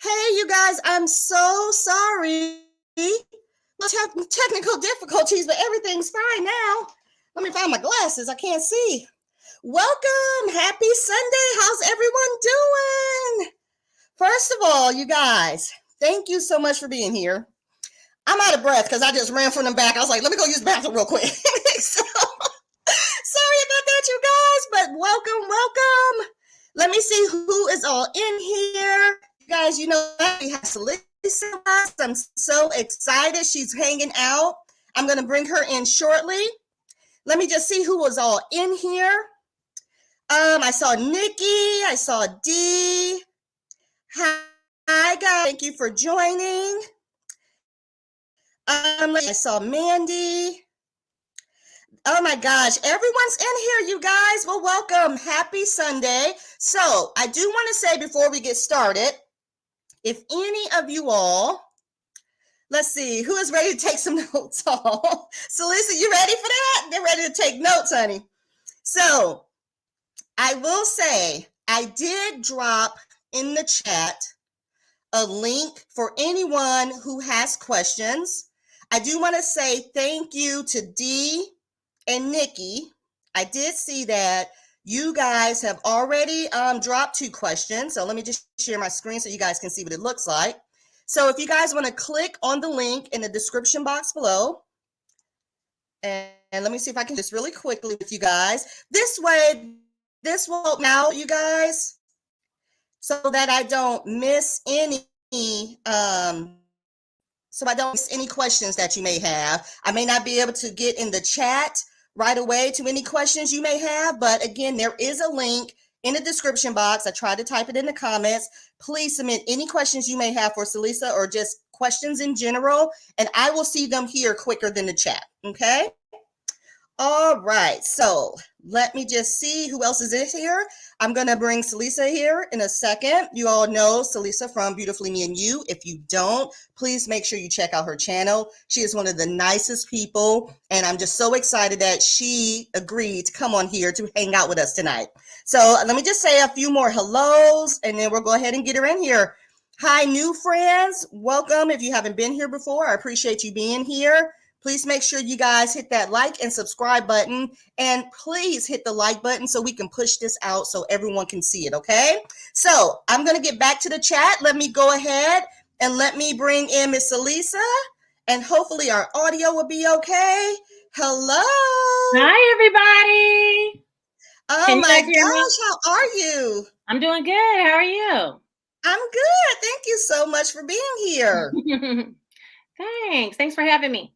Hey, you guys, I'm so sorry. Technical difficulties, but everything's fine now. Let me find my glasses. I can't see. Welcome. Happy Sunday. How's everyone doing? First of all, you guys, thank you so much for being here. I'm out of breath because I just ran from the back. I was like, let me go use the bathroom real quick. So, sorry about that, you guys, but welcome. Let me see who is all in here. You guys, you know, we have Celissa. I'm so excited. She's hanging out. I'm going to bring her in shortly. Let me just see who was all in here. I saw Nikki. I saw Dee. Hi, guys. Thank you for joining. I saw Mandy. Oh my gosh, everyone's in here, you guys. Well, welcome. Happy Sunday. So I do want to say before we get started, if any of you all, let's see, who is ready to take some notes? Oh, Celissa, you ready for that? They're ready to take notes, honey. So I will say I did drop in the chat a link for anyone who has questions. I do want to say thank you to Dee and Nikki. I did see that you guys have already dropped 2 questions. So let me just share my screen so you guys can see what it looks like. So if you guys want to click on the link in the description box below, and let me see if I can just really quickly with you guys. This way, this will help now, you guys, so that I don't miss any questions that you may have. I may not be able to get in the chat right away to any questions you may have, but again, there is a link in the description box. I tried to type it in the comments. Please submit any questions you may have for Celissa or just questions in general, and I will see them here quicker than the chat, okay? All right, so let me just see who else is in here. I'm going to bring Celissa here in a second. You all know Celissa from Beautifully Me and You. If you don't, please make sure you check out her channel. She is one of the nicest people, and I'm just so excited that she agreed to come on here to hang out with us tonight. So let me just say a few more hellos, and then we'll go ahead and get her in here. Hi, new friends. Welcome. If you haven't been here before, I appreciate you being here. Please make sure you guys hit that like and subscribe button, and please hit the like button so we can push this out so everyone can see it, okay? So I'm going to get back to the chat. Let me go ahead and let me bring in Miss Celissa, and hopefully our audio will be okay. Hello. Hi, everybody. Oh my gosh, how are you? I'm doing good. How are you? I'm good. Thank you so much for being here. Thanks for having me.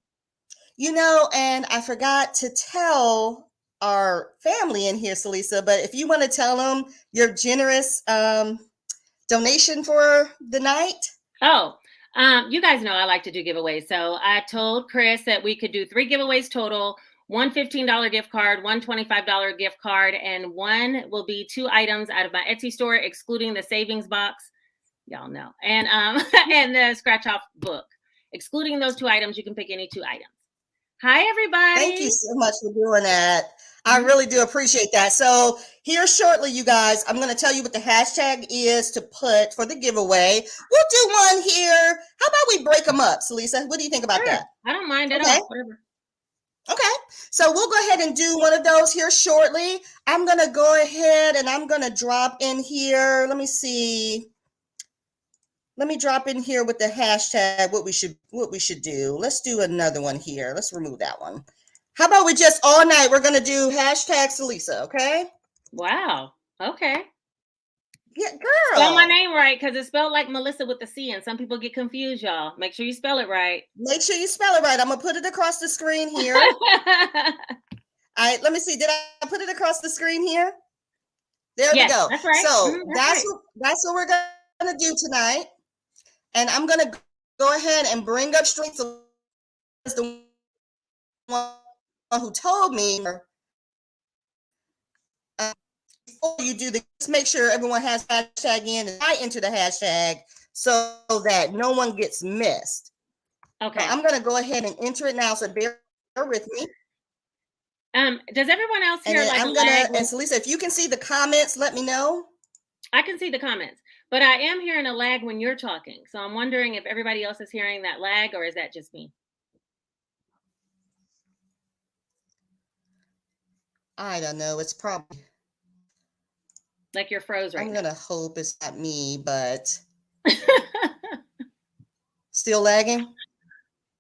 You know, and I forgot to tell our family in here, Celissa, but if you want to tell them your generous donation for the night. Oh, you guys know I like to do giveaways. So I told Chris that we could do 3 giveaways total, one $15 gift card, one $25 gift card, and one will be 2 items out of my Etsy store, excluding the savings box. Y'all know. And and the scratch off book. Excluding those 2 items, you can pick any 2 items. Hi, everybody. Thank you so much for doing that. I really do appreciate that. So here shortly, you guys, I'm going to tell you what the hashtag is to put for the giveaway. We'll do one here. How about we break them up, Celissa? What do you think about that? I don't mind at all. Whatever. Okay, so we'll go ahead and do one of those here shortly. I'm going to go ahead and I'm going to drop in here. Let me see. Let me drop in here with the hashtag what we should do. Let's do another one here. Let's remove that one. How about we just all night we're gonna do hashtag Celissa, okay? Wow. Okay. Yeah, girl. Spell my name right, because it's spelled like Melissa with a C, and some people get confused, y'all. Make sure you spell it right. Make sure you spell it right. I'm gonna put it across the screen here. All right, let me see. Did I put it across the screen here? There we go. That's right. So that's what we're gonna do tonight. And I'm going to go ahead and bring up Streets of the one who told me before you do this, make sure everyone has hashtag in and I enter the hashtag so that no one gets missed. Okay. So I'm going to go ahead and enter it now. So bear with me. Does everyone else hear and Celissa, if you can see the comments, let me know. I can see the comments, but I am hearing a lag when you're talking. So I'm wondering if everybody else is hearing that lag or is that just me? I don't know. It's probably, Like you're froze right I'm now. gonna hope it's not me, but still lagging?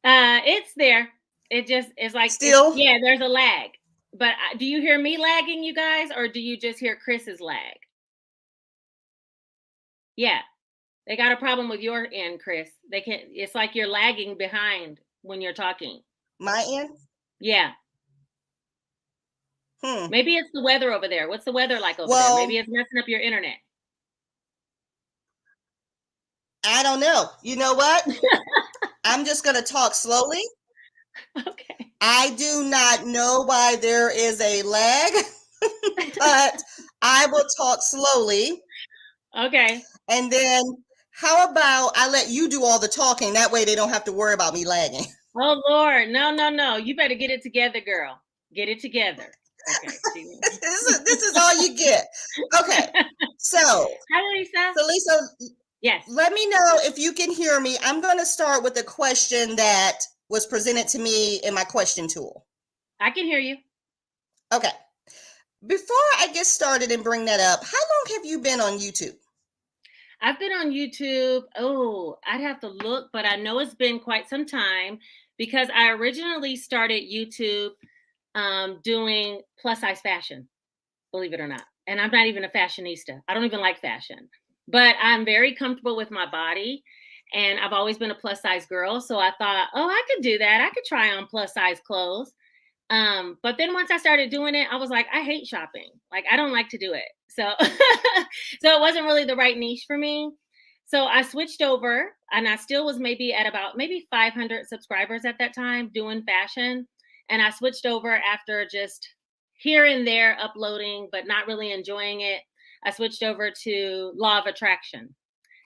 It's there. It just is like it's Still? yeah, there's a lag. But do you hear me lagging, you guys, or do you just hear Chris's lag? Yeah, they got a problem with your end, Chris. They can't. It's like you're lagging behind when you're talking. My end? Yeah, Hmm. maybe it's the weather over there. What's the weather like over there? Maybe Well, it's messing up your internet. I don't know. You know what? I'm just gonna talk slowly. Okay. I do not know why there is a lag, but I will talk slowly. Okay. And then how about I let you do all the talking? That way they don't have to worry about me lagging. Oh Lord, no, no, no! You better get it together, girl. Get it together. Okay. This is all you get. Okay. So, Hi, Lisa. so Lisa, Yes, let me know if you can hear me. I'm going to start with a question that was presented to me in my question tool. I can hear you. Okay. Before I get started and bring that up, how long have you been on YouTube? I've been on YouTube. Oh, I'd have to look, but I know it's been quite some time because I originally started YouTube doing plus size fashion, believe it or not. And I'm not even a fashionista. I don't even like fashion, but I'm very comfortable with my body. And I've always been a plus size girl. So I thought, oh, I could do that. I could try on plus size clothes. But then once I started doing it, I was like, I hate shopping. Like I don't like to do it. So so it wasn't really the right niche for me. So I switched over and I still was maybe at about maybe 500 subscribers at that time doing fashion. And I switched over after just here and there uploading, but not really enjoying it. I switched over to law of attraction.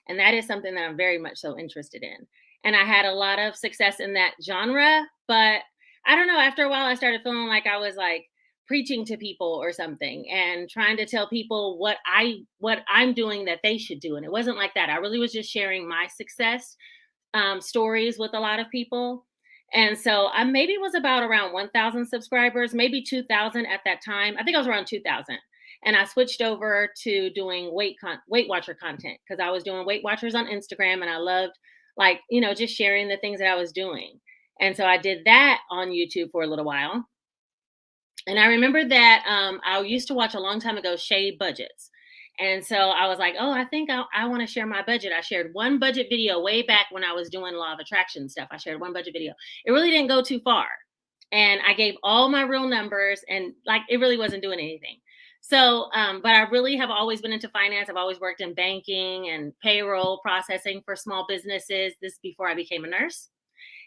And that is something that I'm very much so interested in. And I had a lot of success in that genre, but I don't know, after a while I started feeling like I was like preaching to people or something and trying to tell people what I'm doing that they should do. And it wasn't like that. I really was just sharing my success stories with a lot of people. And so I maybe was about around 1,000 subscribers, maybe 2,000 at that time. I think I was around 2,000. And I switched over to doing Weight Watcher content because I was doing Weight Watchers on Instagram and I loved like, just sharing the things that I was doing. And so I did that on YouTube for a little while. And I remember that I used to watch a long time ago Shade Budgets. And so I was like, oh, I think I want to share my budget. I shared one budget video way back when I was doing law of attraction stuff. I shared one budget video. It really didn't go too far. And I gave all my real numbers and like it really wasn't doing anything. So, but I really have always been into finance. I've always worked in banking and payroll processing for small businesses. This before I became a nurse.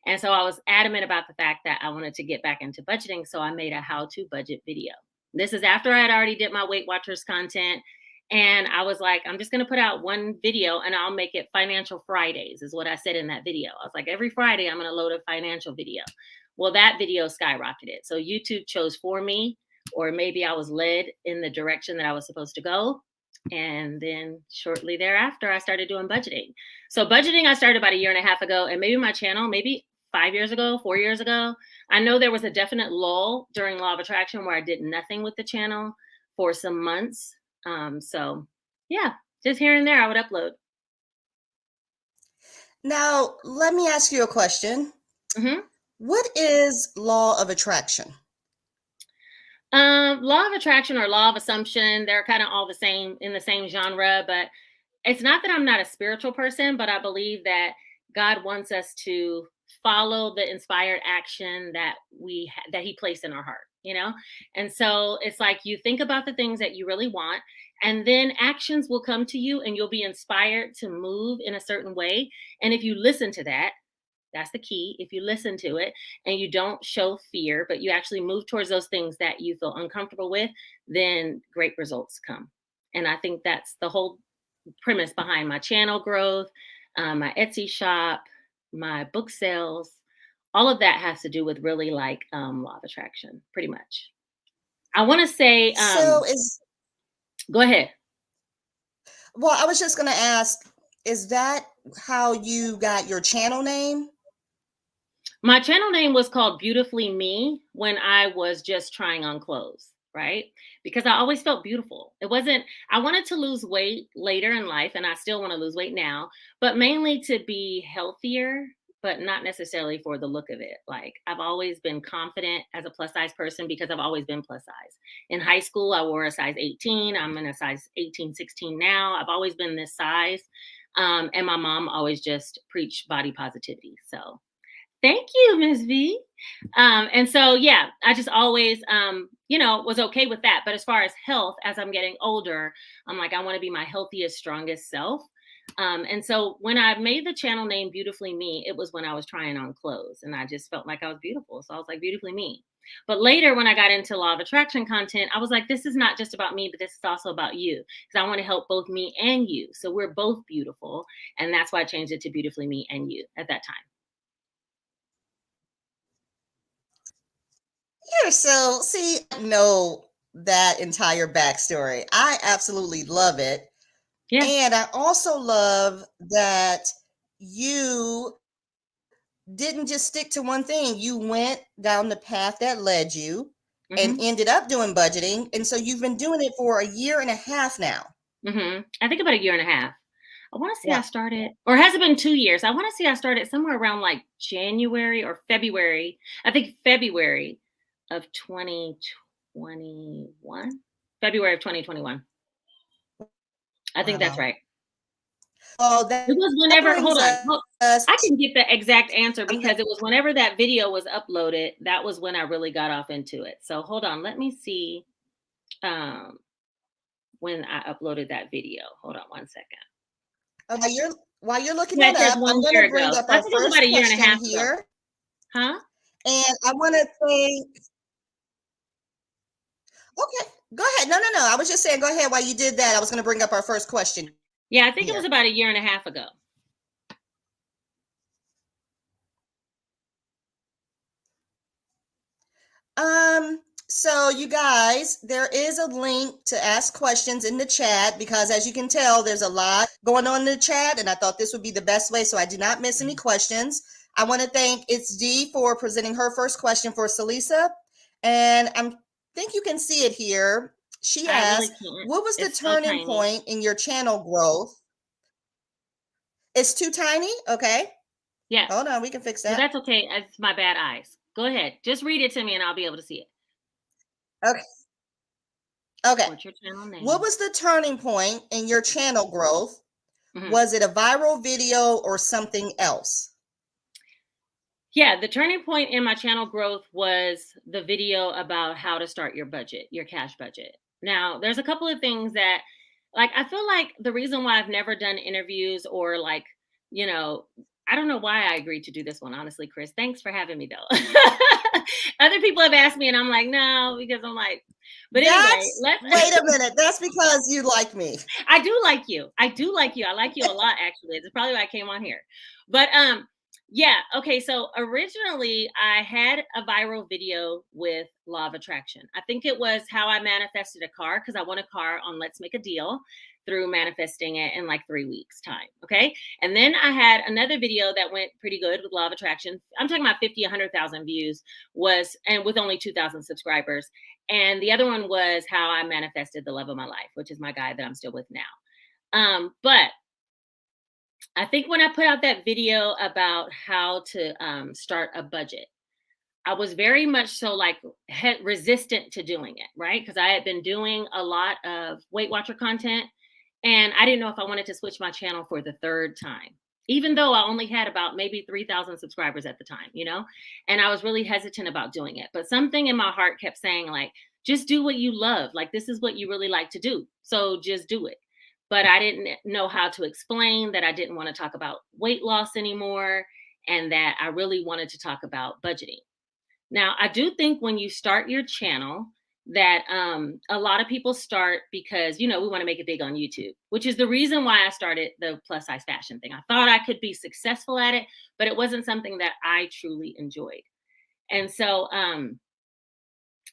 And so I was adamant about the fact that I wanted to get back into budgeting. So I made a how to budget video. This is after I had already did my Weight Watchers content. And I was like, I'm just going to put out one video and I'll make it Financial Fridays, is what I said in that video. I was like, every Friday, I'm going to load a financial video. Well, that video skyrocketed. So YouTube chose for me, or maybe I was led in the direction that I was supposed to go. And then shortly thereafter, I started doing budgeting. So budgeting, I started about a year and a half ago, and maybe my channel, maybe 5 years ago, 4 years ago. I know there was a definite lull during Law of Attraction where I did nothing with the channel for some months. So yeah, just here and there, I would upload. Now, let me ask you a question. Mm-hmm. What is law of attraction? Law of attraction or law of assumption, they're kind of all the same in the same genre, but it's not that I'm not a spiritual person, but I believe that God wants us to follow the inspired action that that he placed in our heart, And so it's like you think about the things that you really want and then actions will come to you and you'll be inspired to move in a certain way. And if you listen to that, that's the key. If you listen to it and you don't show fear, but you actually move towards those things that you feel uncomfortable with, then great results come. And I think that's the whole premise behind my channel growth, my Etsy shop, my book sales. All of that has to do with really like law of attraction, pretty much. I want to say, So is go ahead. Well, I was just going to ask, is that how you got your channel name? My channel name was called Beautifully Me when I was just trying on clothes, right? Because I always felt beautiful. It wasn't, I wanted to lose weight later in life, and I still want to lose weight now, but mainly to be healthier, but not necessarily for the look of it. Like, I've always been confident as a plus size person because I've always been plus size. In high school, I wore a size 18. I'm in a size 18, 16 now. I've always been this size. And my mom always just preached body positivity. So, thank you, Miss V. And so, yeah, I just always, was okay with that. But as far as health, as I'm getting older, I'm like, I want to be my healthiest, strongest self. And so when I made the channel name Beautifully Me, it was when I was trying on clothes and I just felt like I was beautiful. So I was like, Beautifully Me. But later, when I got into law of attraction content, I was like, this is not just about me, but this is also about you. Because I want to help both me and you. So we're both beautiful. And that's why I changed it to Beautifully Me and You at that time. Here, so see, I know that entire backstory. I absolutely love it. Yeah. And I also love that you didn't just stick to one thing. You went down the path that led you and Hmm. ended up doing budgeting. And so you've been doing it for a year and a half now. I think about a year and a half. I want to say I Wow. started, or has it been 2 years? I want to say I started somewhere around like January or February. I think February of 2021. February of 2021. I think that's Wow. right. Oh, It was that whenever, hold brings on. Well, us, I can get the exact answer I'm gonna, because it was whenever that video was uploaded. That was when I really got off into it. So hold on. Let me see um, when I uploaded that video. Hold on one second. while you're looking Yeah, that it says up, I'm 1 year gonna bring ago. So up I our think it was first about a year and a question half ago. here. Huh? And I want to say, okay, go ahead. No. I was just saying, go ahead. While you did that, I was going to bring up our first question Yeah, I think it was here. about a year and a half ago. So you guys, there is a link to ask questions in the chat because as you can tell, there's a lot going on in the chat, and I thought this would be the best way so I do not miss any questions. I want to thank It's D for presenting her first question for Celissa. And I think you can see it here. She I really asked, can't. what was the It's so turning tiny. point in your channel growth? It's too tiny? Okay. Yeah, Hold on, we can fix but that. that's okay. It's my bad eyes. Go ahead. Just read it to me and I'll be able to see it. Okay. Okay. What's your channel What name? was the turning point in your channel growth? Hmm. Was it a viral video or something else? Yeah, the turning point in my channel growth was the video about how to start your budget, your cash budget. Now, there's a couple of things that, like, I feel like the reason why I've never done interviews or, like, you know, I don't know why I agreed to do this one, honestly, Chris. Thanks for having me, though. Other people have asked me, and I'm like, no, because I'm like, but anyway, That's, wait a minute. That's because you like me. I do like you. I do like you. I like you a lot, actually. It's probably why I came on here. But yeah, okay. So originally I had a viral video with Law of Attraction. I think it was how I manifested a car because I won a car on Let's Make a Deal through manifesting it in like 3 weeks time. Okay. And then I had another video that went pretty good with Law of Attraction. I'm talking about 50, 100,000 views was, and with only 2,000 subscribers. And the other one was how I manifested the love of my life, which is my guy that I'm still with now. But I think when I put out that video about how to start a budget, I was very much so like resistant to doing it, right? Because I had been doing a lot of Weight Watcher content and I didn't know if I wanted to switch my channel for the third time, even though I only had about maybe 3,000 subscribers at the time, and I was really hesitant about doing it. But something in my heart kept saying, like, just do what you love. Like, this is what you really like to do. So just do it. But I didn't know how to explain that I didn't want to talk about weight loss anymore and that I really wanted to talk about budgeting. Now, I do think when you start your channel, that a lot of people start because, we want to make it big on YouTube, which is the reason why I started the plus size fashion thing. I thought I could be successful at it, but it wasn't something that I truly enjoyed. And so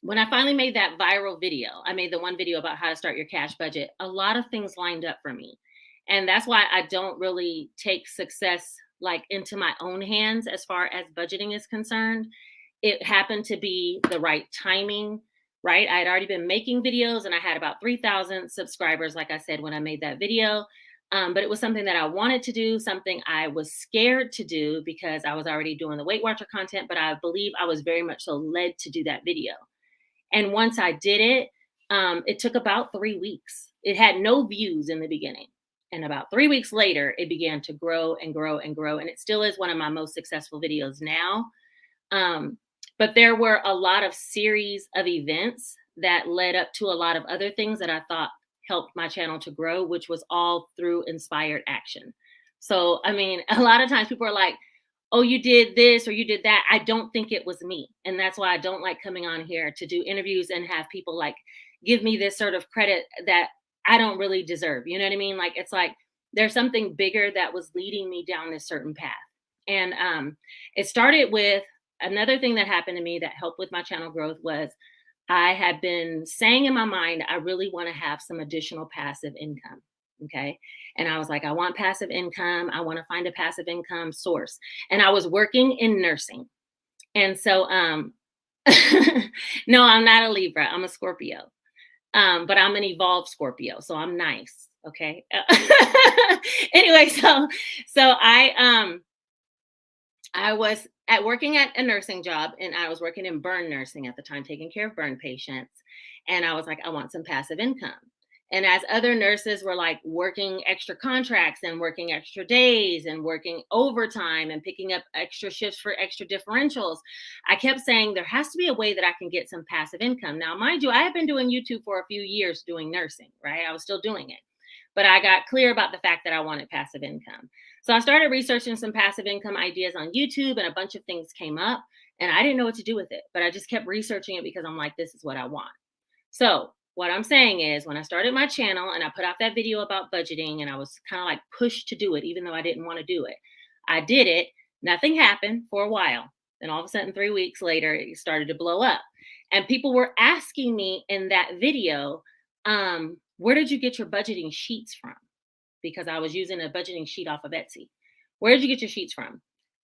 when I finally made that viral video, I made the one video about how to start your cash budget, a lot of things lined up for me. And that's why I don't really take success like into my own hands as far as budgeting is concerned. It happened to be the right timing, right? I had already been making videos and I had about 3,000 subscribers, like I said, when I made that video. But it was something that I wanted to do, something I was scared to do because I was already doing the Weight Watcher content, but I believe I was very much so led to do that video. And once I did it, it took about 3 weeks. It had no views in the beginning. And about 3 weeks later, it began to grow and grow and grow. And it still is one of my most successful videos now. But there were a lot of series of events that led up to a lot of other things that I thought helped my channel to grow, which was all through inspired action. So, I mean, a lot of times people are like, oh, you did this or you did that. I don't think it was me. And that's why I don't like coming on here to do interviews and have people like give me this sort of credit that I don't really deserve. You know what I mean? Like, it's like there's something bigger that was leading me down this certain path. And it started with another thing that happened to me that helped with my channel growth was I had been saying in my mind, I really want to have some additional passive income. Okay. And I was like, I want passive income. I want to find a passive income source. And I was working in nursing. And so, no, I'm not a Libra. I'm a Scorpio. But I'm an evolved Scorpio. So I'm nice. Okay. Anyway, so I was working at a nursing job and I was working in burn nursing at the time, taking care of burn patients. And I was like, I want some passive income. And as other nurses were like working extra contracts and working extra days and working overtime and picking up extra shifts for extra differentials, I kept saying there has to be a way that I can get some passive income. Now, mind you, I had been doing YouTube for a few years doing nursing, right? I was still doing it. But I got clear about the fact that I wanted passive income. So I started researching some passive income ideas on YouTube and a bunch of things came up and I didn't know what to do with it, but I just kept researching it because I'm like, this is what I want. So what I'm saying is when I started my channel and I put out that video about budgeting and I was kind of like pushed to do it, even though I didn't want to do it, I did it. Nothing happened for a while. Then all of a sudden, 3 weeks later, it started to blow up. And people were asking me in that video, where did you get your budgeting sheets from? Because I was using a budgeting sheet off of Etsy. Where did you get your sheets from?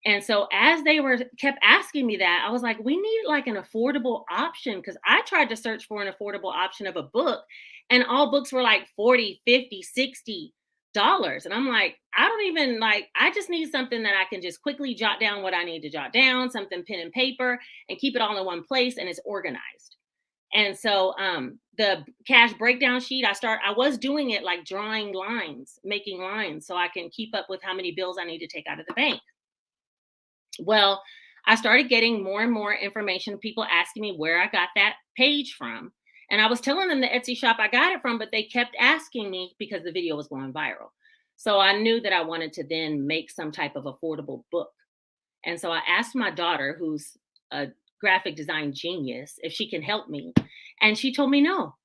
And so as they kept asking me that, I was like, we need like an affordable option. Cause I tried to search for an affordable option of a book and all books were like 40, 50, 60 dollars. And I'm like, I just need something that I can just quickly jot down what I need to jot down, something pen and paper and keep it all in one place and it's organized. And so the cash breakdown sheet, I was doing it like drawing lines, making lines so I can keep up with how many bills I need to take out of the bank. Well, I started getting more and more information, people asking me where I got that page from. And I was telling them the Etsy shop I got it from, but they kept asking me because the video was going viral. So I knew that I wanted to then make some type of affordable book. And so I asked my daughter, who's a graphic design genius, if she can help me. And she told me no.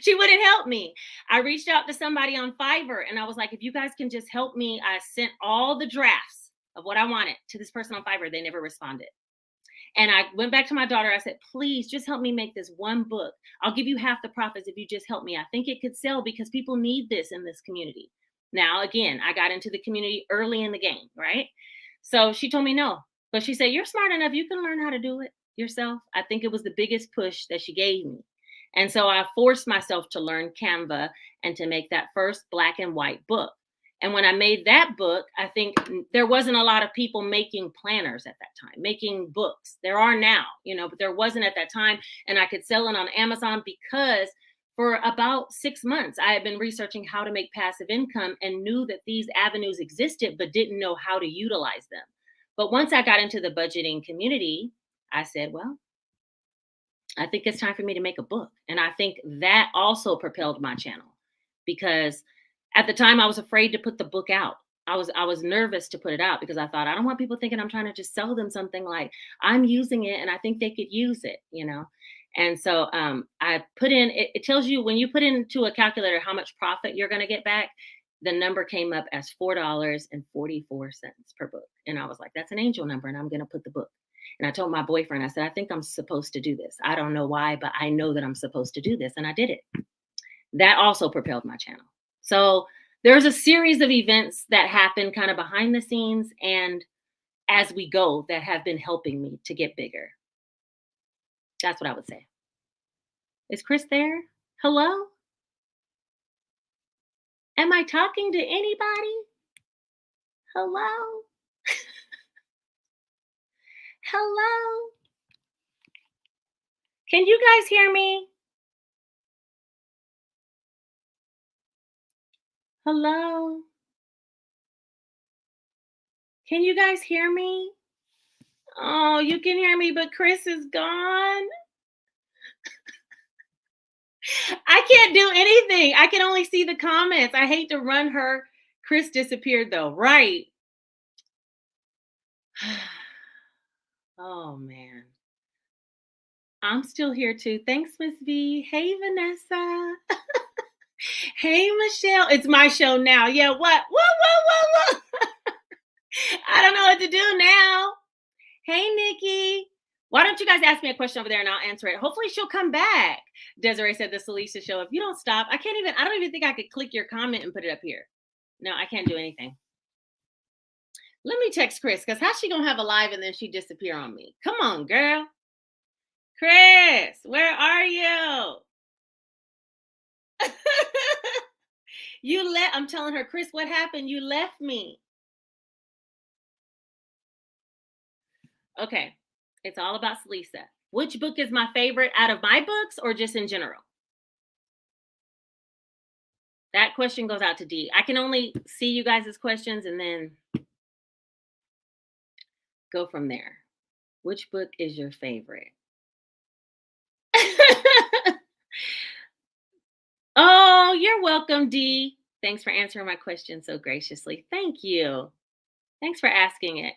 She wouldn't help me. I reached out to somebody on Fiverr and I was like, if you guys can just help me, I sent all the drafts of what I wanted to this person on Fiverr. They never responded. And I went back to my daughter. I said, please just help me make this one book. I'll give you half the profits if you just help me. I think it could sell because people need this in this community. Now, again, I got into the community early in the game, right? So she told me no, but she said, you're smart enough. You can learn how to do it yourself. I think it was the biggest push that she gave me. And so I forced myself to learn Canva and to make that first black and white book. And when I made that book, I think there wasn't a lot of people making planners at that time, making books. There are now, but there wasn't at that time. And I could sell it on Amazon because for about 6 months, I had been researching how to make passive income and knew that these avenues existed, but didn't know how to utilize them. But once I got into the budgeting community, I said, well, I think it's time for me to make a book. And I think that also propelled my channel because at the time I was afraid to put the book out. I was nervous to put it out because I thought, I don't want people thinking I'm trying to just sell them something, like I'm using it and I think they could use it, And so I put in, it tells you when you put into a calculator how much profit you're going to get back, the number came up as $4.44 per book. And I was like, that's an angel number and I'm going to put the book. And I told my boyfriend, I said, I think I'm supposed to do this. I don't know why, but I know that I'm supposed to do this. And I did it. That also propelled my channel. So there's a series of events that happen kind of behind the scenes and as we go that have been helping me to get bigger. That's what I would say. Is Chris there? Hello? Am I talking to anybody? Hello? Hello? Can you guys hear me? Hello? Can you guys hear me? Oh, you can hear me, but Chris is gone. I can't do anything. I can only see the comments. I hate to run her. Chris disappeared though, right? Oh man. I'm still here too. Thanks, Miss V. Hey, Vanessa. Hey, Michelle. It's my show now. Yeah, what? Whoa. I don't know what to do now. Hey, Nikki. Why don't you guys ask me a question over there and I'll answer it? Hopefully she'll come back. Desiree said the Celissa show. If you don't stop, I don't even think I could click your comment and put it up here. No, I can't do anything. Let me text Chris, because how's she going to have a live and then she disappear on me? Come on, girl. Chris, where are you? I'm telling her, Chris, what happened? You left me. Okay. It's all about Celissa. Which book is my favorite out of my books or just in general? That question goes out to D. I can only see you guys' questions and then go from there. Which book is your favorite? Oh, you're welcome, D. Thanks for answering my question so graciously. Thank you. Thanks for asking it.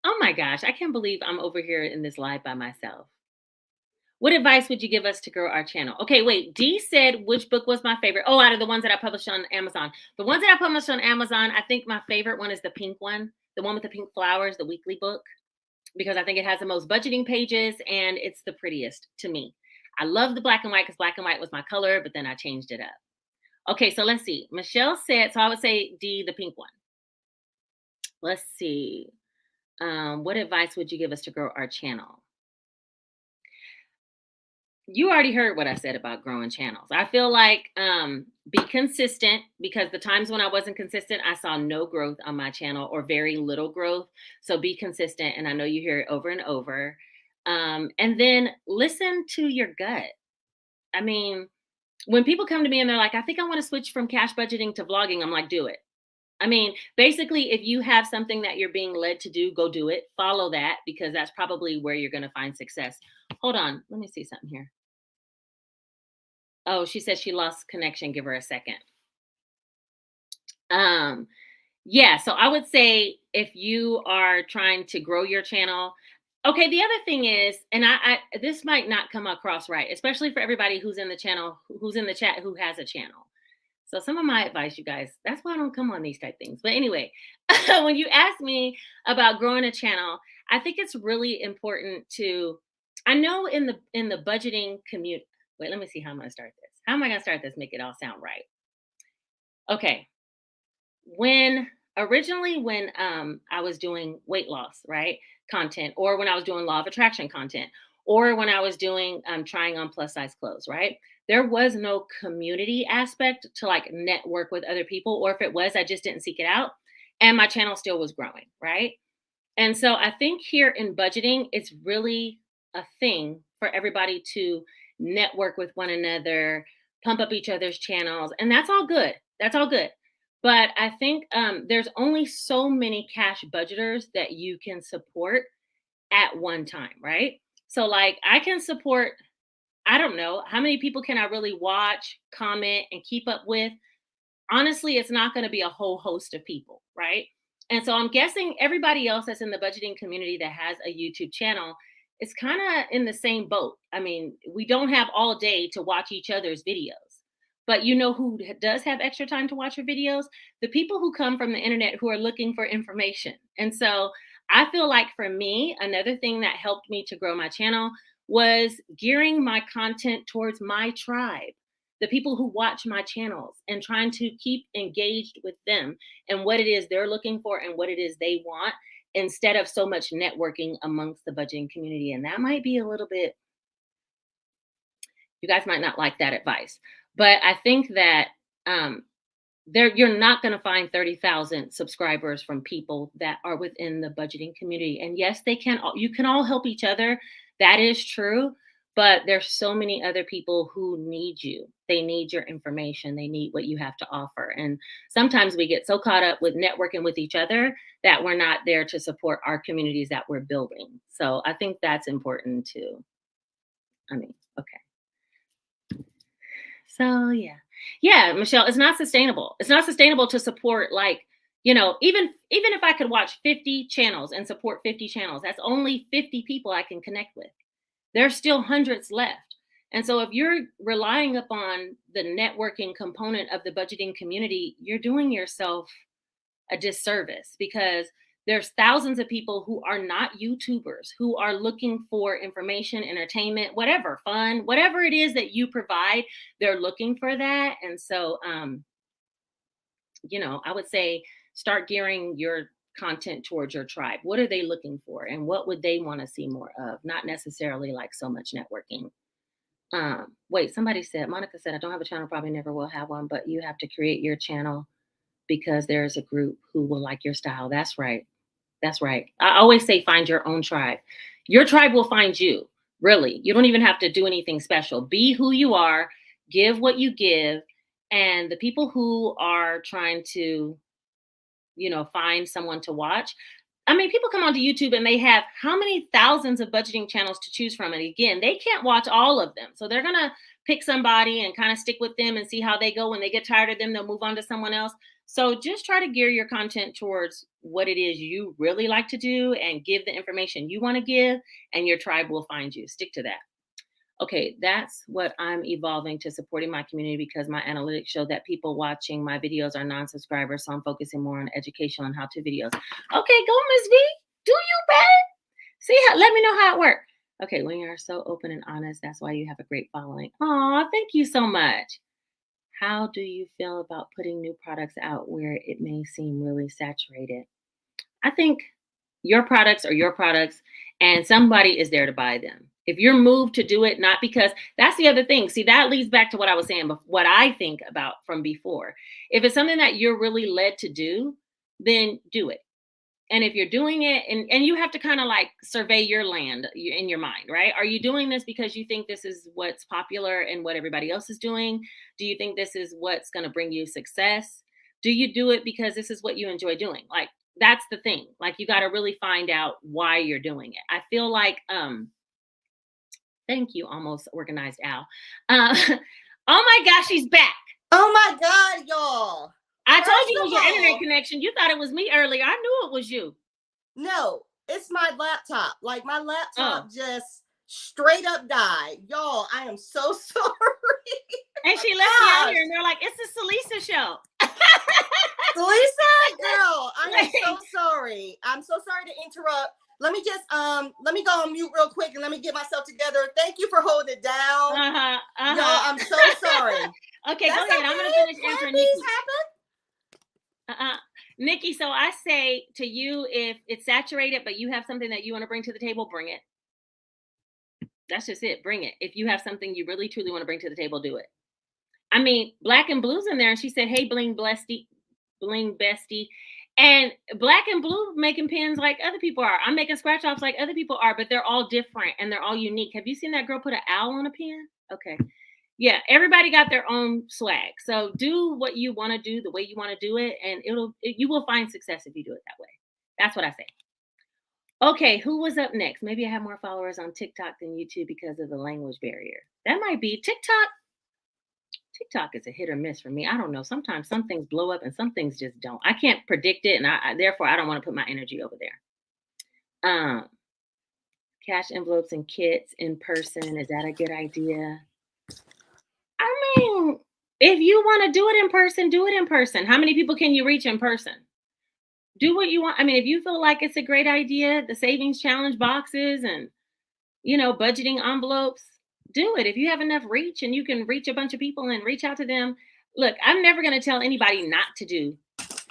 Oh my gosh, I can't believe I'm over here in this live by myself. What advice would you give us to grow our channel? Okay, wait. D said which book was my favorite. Oh, out of the ones that I published on Amazon. The ones that I published on Amazon, I think my favorite one is the pink one, the one with the pink flowers, the weekly book, because I think it has the most budgeting pages and it's the prettiest to me. I love the black and white because black and white was my color, but then I changed it up. Okay, so let's see. Michelle said, so I would say D, the pink one. Let's see. What advice would you give us to grow our channel? You already heard what I said about growing channels. I feel like be consistent, because the times when I wasn't consistent, I saw no growth on my channel or very little growth. So be consistent. And I know you hear it over and over. And then listen to your gut. I mean, when people come to me and they're like, I think I want to switch from cash budgeting to vlogging, I'm like, do it. I mean, basically, if you have something that you're being led to do, go do it. Follow that, because that's probably where you're going to find success. Hold on. Let me see something here. Oh, she said she lost connection. Give her a second. Yeah, so I would say if you are trying to grow your channel. Okay, the other thing is, and I this might not come across right, especially for everybody who's in the channel, who's in the chat, who has a channel. So some of my advice, you guys, that's why I don't come on these type things. But anyway, when you ask me about growing a channel, I think it's really important to, I know in the budgeting community, wait, let me see how I'm going to start this. How am I going to start this? Make it all sound right. Okay. When I was doing weight loss, right, content, or when I was doing law of attraction content, or when I was doing trying on plus size clothes, right, there was no community aspect to like network with other people, or if it was, I just didn't seek it out, and my channel still was growing, right? And so I think here in budgeting, it's really a thing for everybody to network with one another, pump up each other's channels, and that's all good. That's all good. But I think there's only so many cash budgeters that you can support at one time, right? So like I can support, I don't know, how many people can I really watch, comment, and keep up with? Honestly, it's not going to be a whole host of people, right? And so I'm guessing everybody else that's in the budgeting community that has a YouTube channel is kind of in the same boat. I mean, we don't have all day to watch each other's videos. But you know who does have extra time to watch your videos? The people who come from the internet who are looking for information. And so I feel like for me, another thing that helped me to grow my channel was gearing my content towards my tribe. the people who watch my channels, and trying to keep engaged with them and what it is they're looking for and what it is they want, instead of so much networking amongst the budgeting community. And that might be a little bit, you guys might not like that advice, but I think that you're not going to find 30,000 subscribers from people that are within the budgeting community. And yes, you can all help each other. That is true. But there's so many other people who need you. They need your information. They need what you have to offer. And sometimes we get so caught up with networking with each other that we're not there to support our communities that we're building. So I think that's important too. Okay. So yeah, Michelle, it's not sustainable. It's not sustainable to support, like, even if I could watch 50 channels and support 50 channels, that's only 50 people I can connect with. There's still hundreds left. And so if you're relying upon the networking component of the budgeting community, you're doing yourself a disservice, because there's thousands of people who are not YouTubers, who are looking for information, entertainment, whatever, fun, whatever it is that you provide, they're looking for that. And so, I would say start gearing your content towards your tribe. What are they looking for, and what would they want to see more of? Not necessarily like so much networking. Wait, Monica said, I don't have a channel, probably never will have one, but you have to create your channel because there's a group who will like your style. That's right. That's right. I always say, find your own tribe. Your tribe will find you. Really. You don't even have to do anything special. Be who you are, give what you give. And the people who are trying to, find someone to watch. I mean, people come onto YouTube and they have how many thousands of budgeting channels to choose from. And again, they can't watch all of them. So they're going to pick somebody and kind of stick with them and see how they go. When they get tired of them, they'll move on to someone else. So just try to gear your content towards what it is you really like to do and give the information you want to give, and your tribe will find you. Stick to that. Okay, that's what I'm evolving to, supporting my community, because my analytics show that people watching my videos are non-subscribers. So I'm focusing more on educational and how-to videos. Okay, go Ms. V. Do you, babe? Let me know how it worked. Okay, when you are so open and honest, that's why you have a great following. Aw, thank you so much. How do you feel about putting new products out where it may seem really saturated? I think your products are your products, and somebody is there to buy them. If you're moved to do it, not because, that's the other thing. See, that leads back to what I was saying, what I think about from before. If it's something that you're really led to do, then do it. And if you're doing it, and you have to kind of like survey your land in your mind, right? Are you doing this because you think this is what's popular and what everybody else is doing? Do you think this is what's going to bring you success? Do you do it because this is what you enjoy doing? Like, that's the thing. Like, you got to really find out why you're doing it. I feel like, thank you, Almost Organized Al. Oh my gosh, she's back. Oh my God, y'all. I told you it was your internet connection. You thought it was me earlier. I knew it was you. No, it's my laptop. Like, my laptop just straight up died. Y'all, I am so sorry. And she left me out here, and they're like, it's the Celissa show. Celissa, girl, I am so sorry. I'm so sorry to interrupt. Let me just let me go on mute real quick and let me get myself together. Thank you for holding it down. Y'all, I'm so sorry. Okay, go ahead. I'm gonna finish answering Nikki. Nikki, so I say to you, if it's saturated, but you have something that you want to bring to the table, bring it. That's just it. Bring it. If you have something you really truly want to bring to the table, do it. I mean, Black and Blue's in there, and she said, hey, bling bestie. And Black and Blue making pins like other people are. I'm making scratch offs like other people are, but they're all different and they're all unique. Have you seen that girl put an owl on a pin? Okay. Yeah, everybody got their own swag. So do what you want to do the way you want to do it, and you will find success if you do it that way. That's what I say. Okay, who was up next? Maybe I have more followers on TikTok than YouTube because of the language barrier. That might be TikTok. TikTok is a hit or miss for me. I don't know. Sometimes some things blow up and some things just don't. I can't predict it, and therefore I don't want to put my energy over there. Cash envelopes and kits in person. Is that a good idea? I mean, if you want to do it in person, do it in person. How many people can you reach in person? Do what you want. I mean, if you feel like it's a great idea, the savings challenge boxes and, budgeting envelopes, do it. If you have enough reach and you can reach a bunch of people and reach out to them, look, I'm never going to tell anybody not to do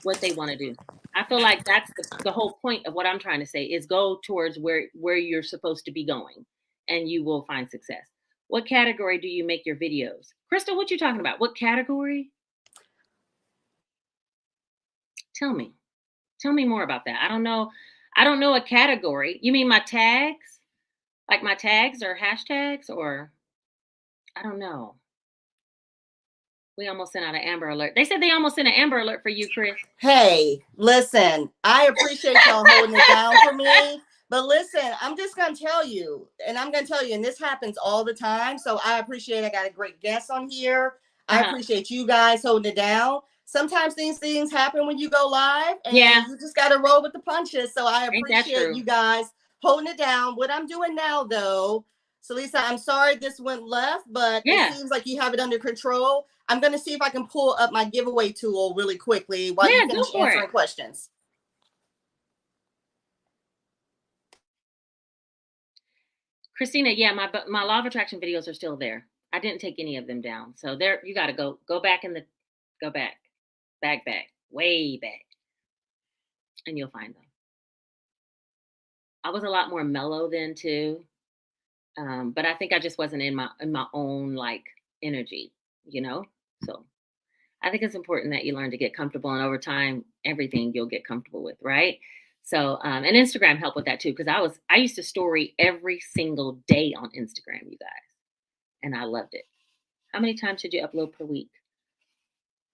what they want to do. I feel like that's the whole point of what I'm trying to say is go towards where you're supposed to be going and you will find success. What category do you make your videos? Crystal, what you talking about? What category? Tell me. Tell me more about that. I don't know. I don't know a category. You mean my tags? Like my tags or hashtags or I don't know. We almost sent out an Amber Alert. They said they almost sent an Amber Alert for you, Chris. Hey, listen, I appreciate y'all holding it down for me. But listen, I'm just going to tell you, and I'm going to tell you, and this happens all the time. So I appreciate I got a great guest on here. I appreciate you guys holding it down. Sometimes these things happen when you go live, and you just got to roll with the punches. So I appreciate you guys holding it down. What I'm doing now, though, Celissa, I'm sorry this went left, but it seems like you have it under control. I'm going to see if I can pull up my giveaway tool really quickly while you finish answering questions. Christina, my law of attraction videos are still there. I didn't take any of them down. So there, you got to go back way back, and you'll find them. I was a lot more mellow then too. But I think I just wasn't in my own like energy, you know? So I think it's important that you learn to get comfortable, and over time, everything you'll get comfortable with, right? So, and Instagram helped with that too, because I used to story every single day on Instagram, you guys, and I loved it. How many times should you upload per week?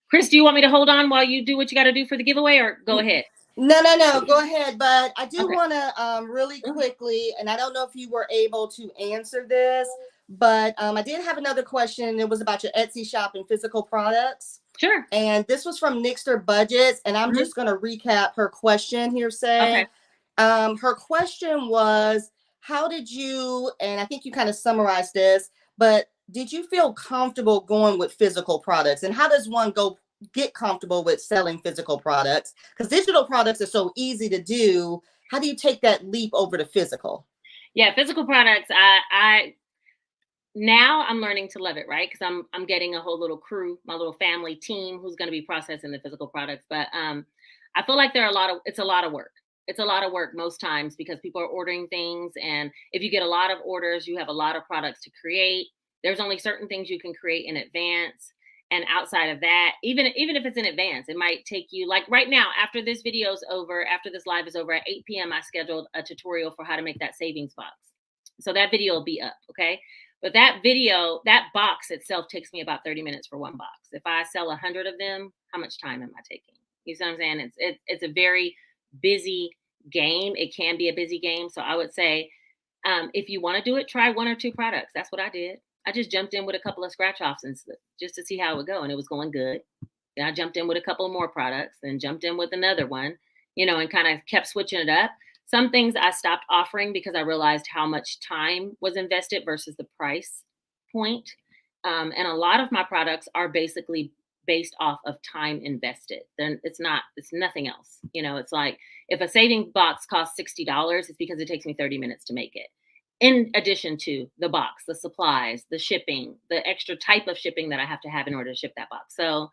Chris, do you want me to hold on while you do what you got to do for the giveaway, or go ahead? No, go ahead. But I do want to really quickly, and I don't know if you were able to answer this, but I did have another question. It was about your Etsy shop and physical products. Sure. And this was from Nixter Budgets, and I'm just going to recap her question here. Her question was, how did you, and I think you kind of summarized this, but did you feel comfortable going with physical products? And how does one get comfortable with selling physical products? Because digital products are so easy to do. How do you take that leap over to physical? Yeah, physical products. Now I'm learning to love it, right? Because I'm getting a whole little crew, my little family team, who's going to be processing the physical products. But I feel like it's a lot of work. It's a lot of work most times because people are ordering things, and if you get a lot of orders, you have a lot of products to create. There's only certain things you can create in advance. And outside of that, even if it's in advance, it might take you, like right now, after this video's over, after this live is over at 8 p.m., I scheduled a tutorial for how to make that savings box. So that video will be up, okay? But that box itself takes me about 30 minutes for one box. If I sell 100 of them, how much time am I taking? You see what I'm saying? It's a very busy game. It can be a busy game. So I would say, if you want to do it, try 1 or 2 products. That's what I did. I just jumped in with a couple of scratch offs and just to see how it would go. And it was going good. Then I jumped in with a couple more products and jumped in with another one, and kind of kept switching it up. Some things I stopped offering because I realized how much time was invested versus the price point. And a lot of my products are basically based off of time invested. Then it's nothing else. It's like if a saving box costs $60, it's because it takes me 30 minutes to make it. In addition to the box, the supplies, the shipping, the extra type of shipping that I have to have in order to ship that box. So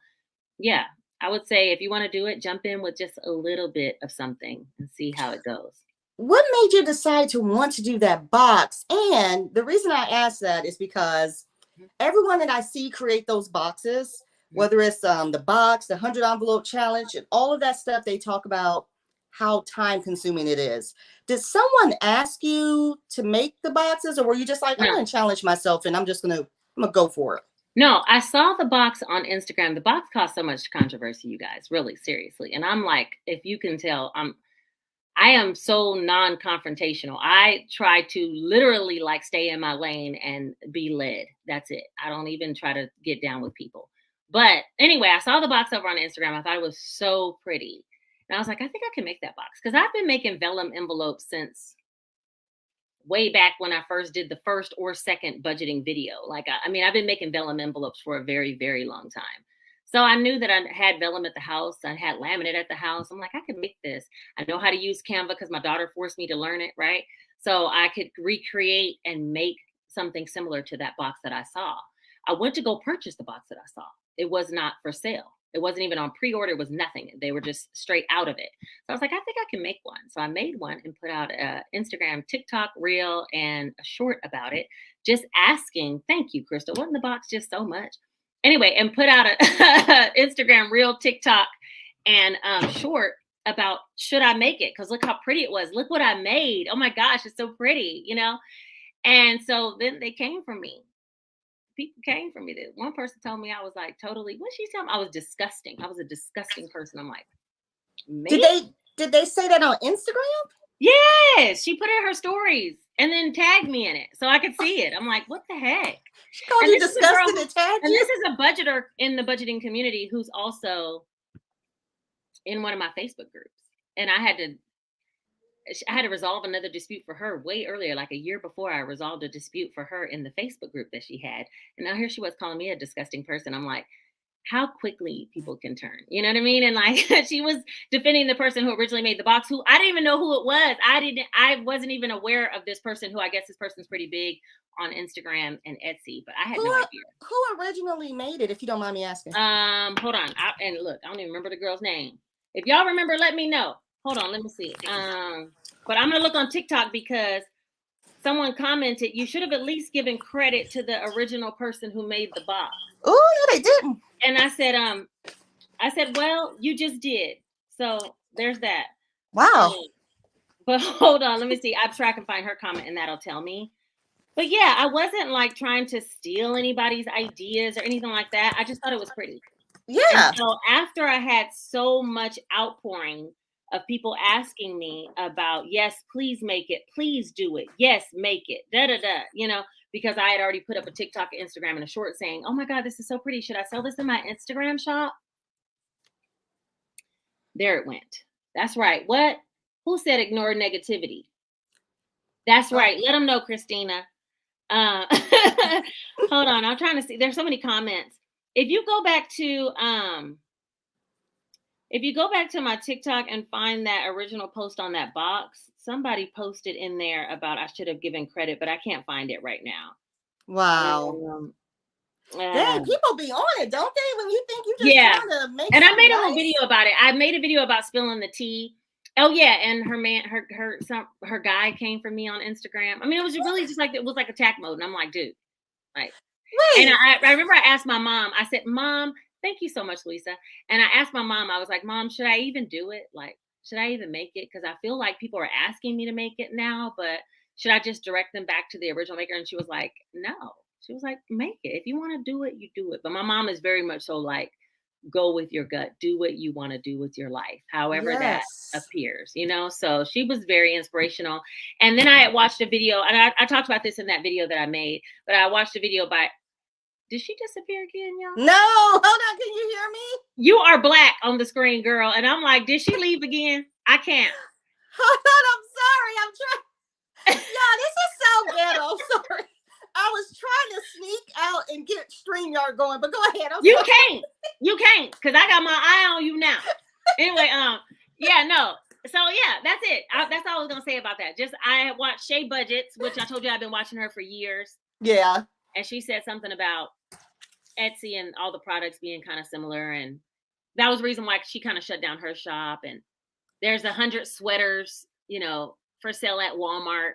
yeah, I would say if you want to do it, jump in with just a little bit of something and see how it goes. What made you decide to want to do that box? And the reason I ask that is because everyone that I see create those boxes, whether it's the box, the 100 envelope challenge, and all of that stuff, they talk about how time consuming it is. Did someone ask you to make the boxes, or were you just like, I'm going to challenge myself and I'm going to go for it? No, I saw the box on Instagram. The box caused so much controversy, you guys, really seriously. And I'm like, if you can tell, I am so non-confrontational. I try to literally like stay in my lane and be led. That's it. I don't even try to get down with people. But anyway, I saw the box over on Instagram. I thought it was so pretty. And I was like, I think I can make that box. Because I've been making vellum envelopes since way back when I first did the first or second budgeting video. I've been making vellum envelopes for a very, very long time. So I knew that I had vellum at the house. I had laminate at the house. I'm like, I could make this. I know how to use Canva because my daughter forced me to learn it, right? So I could recreate and make something similar to that box that I saw. I went to go purchase the box that I saw. It was not for sale. It wasn't even on pre-order. It was nothing. They were just straight out of it. So I was like, I think I can make one. So I made one and put out a Instagram, TikTok reel, and a short about it, just asking, thank you, Crystal. Wasn't the box just so much? Anyway, and put out a Instagram reel, TikTok, and short about should I make it? Because look how pretty it was. Look what I made. Oh my gosh, it's so pretty, you know? And so then they came from me. People came from me. That one person told me I was like totally, what she told me? I was disgusting. I was a disgusting person. I'm like, Did they say that on Instagram? Yes, she put it in her stories and then tagged me in it so I could see it. I'm like, what the heck? She called you disgusting and tagged you? And this is a budgeter in the budgeting community who's also in one of my Facebook groups. And I had to resolve another dispute for her way earlier, like a year before I resolved a dispute for her in the Facebook group that she had. And now here she was calling me a disgusting person. I'm like, how quickly people can turn, you know what I mean? And like, she was defending the person who originally made the box, who I didn't even know who it was. I wasn't even aware of this person, who I guess this person's pretty big on Instagram and Etsy, but I had no idea. Who originally made it, if you don't mind me asking? Hold on. And look, I don't even remember the girl's name. If y'all remember, let me know. Hold on, let me see. But I'm gonna look on TikTok because someone commented, you should have at least given credit to the original person who made the box. Oh, no, they didn't. And I said, well, you just did. So there's that. Wow. But hold on, let me see. I'm sure I can find her comment and that'll tell me. But yeah, I wasn't like trying to steal anybody's ideas or anything like that. I just thought it was pretty. Yeah. And so after I had so much outpouring of people asking me about, yes, please make it, please do it, yes, make it, you know, because I had already put up a TikTok, Instagram, and a short saying, oh my God, this is so pretty. Should I sell this in my Instagram shop? There it went. That's right. What? Who said ignore negativity? That's right. Let them know, Christina. Hold on. I'm trying to see. There's so many comments. If you go back to my TikTok and find that original post on that box, somebody posted in there about I should have given credit, but I can't find it right now. Wow. Dang, people be on it, don't they? When you think you just trying to make and I made a little video about it. I made a video about spilling the tea. Oh yeah, and her guy came for me on Instagram. I mean, it was really just like, it was like attack mode, and I'm like, dude, like. Wait. And I remember I asked my mom. I said, Mom, thank you so much, Lisa. And I asked my mom. I was like, Mom, should I even do it? Like, should I even make it? Because I feel like people are asking me to make it now, but should I just direct them back to the original maker? And she was like, no. She was like, make it. If you want to do it, you do it. But my mom is very much so like, go with your gut, do what you want to do with your life, however that appears, you know? So she was very inspirational. And then I had watched a video, and I talked about this in that video that I made, but I watched a video by, did she disappear again, y'all? No, hold on, can you hear me? You are black on the screen, girl. And I'm like, did she leave again? I can't. Hold on, I'm sorry, I'm trying. Yeah, this is so ghetto, I'm sorry. I was trying to sneak out and get StreamYard going, but go ahead. You can't, because I got my eye on you now. Anyway, yeah, no. So yeah, that's it. That's all I was gonna say about that. Just I watched Shay Budgets, which I told you I've been watching her for years. Yeah. And she said something about Etsy and all the products being kind of similar, and that was the reason why she kind of shut down her shop. And there's 100 sweaters, you know, for sale at Walmart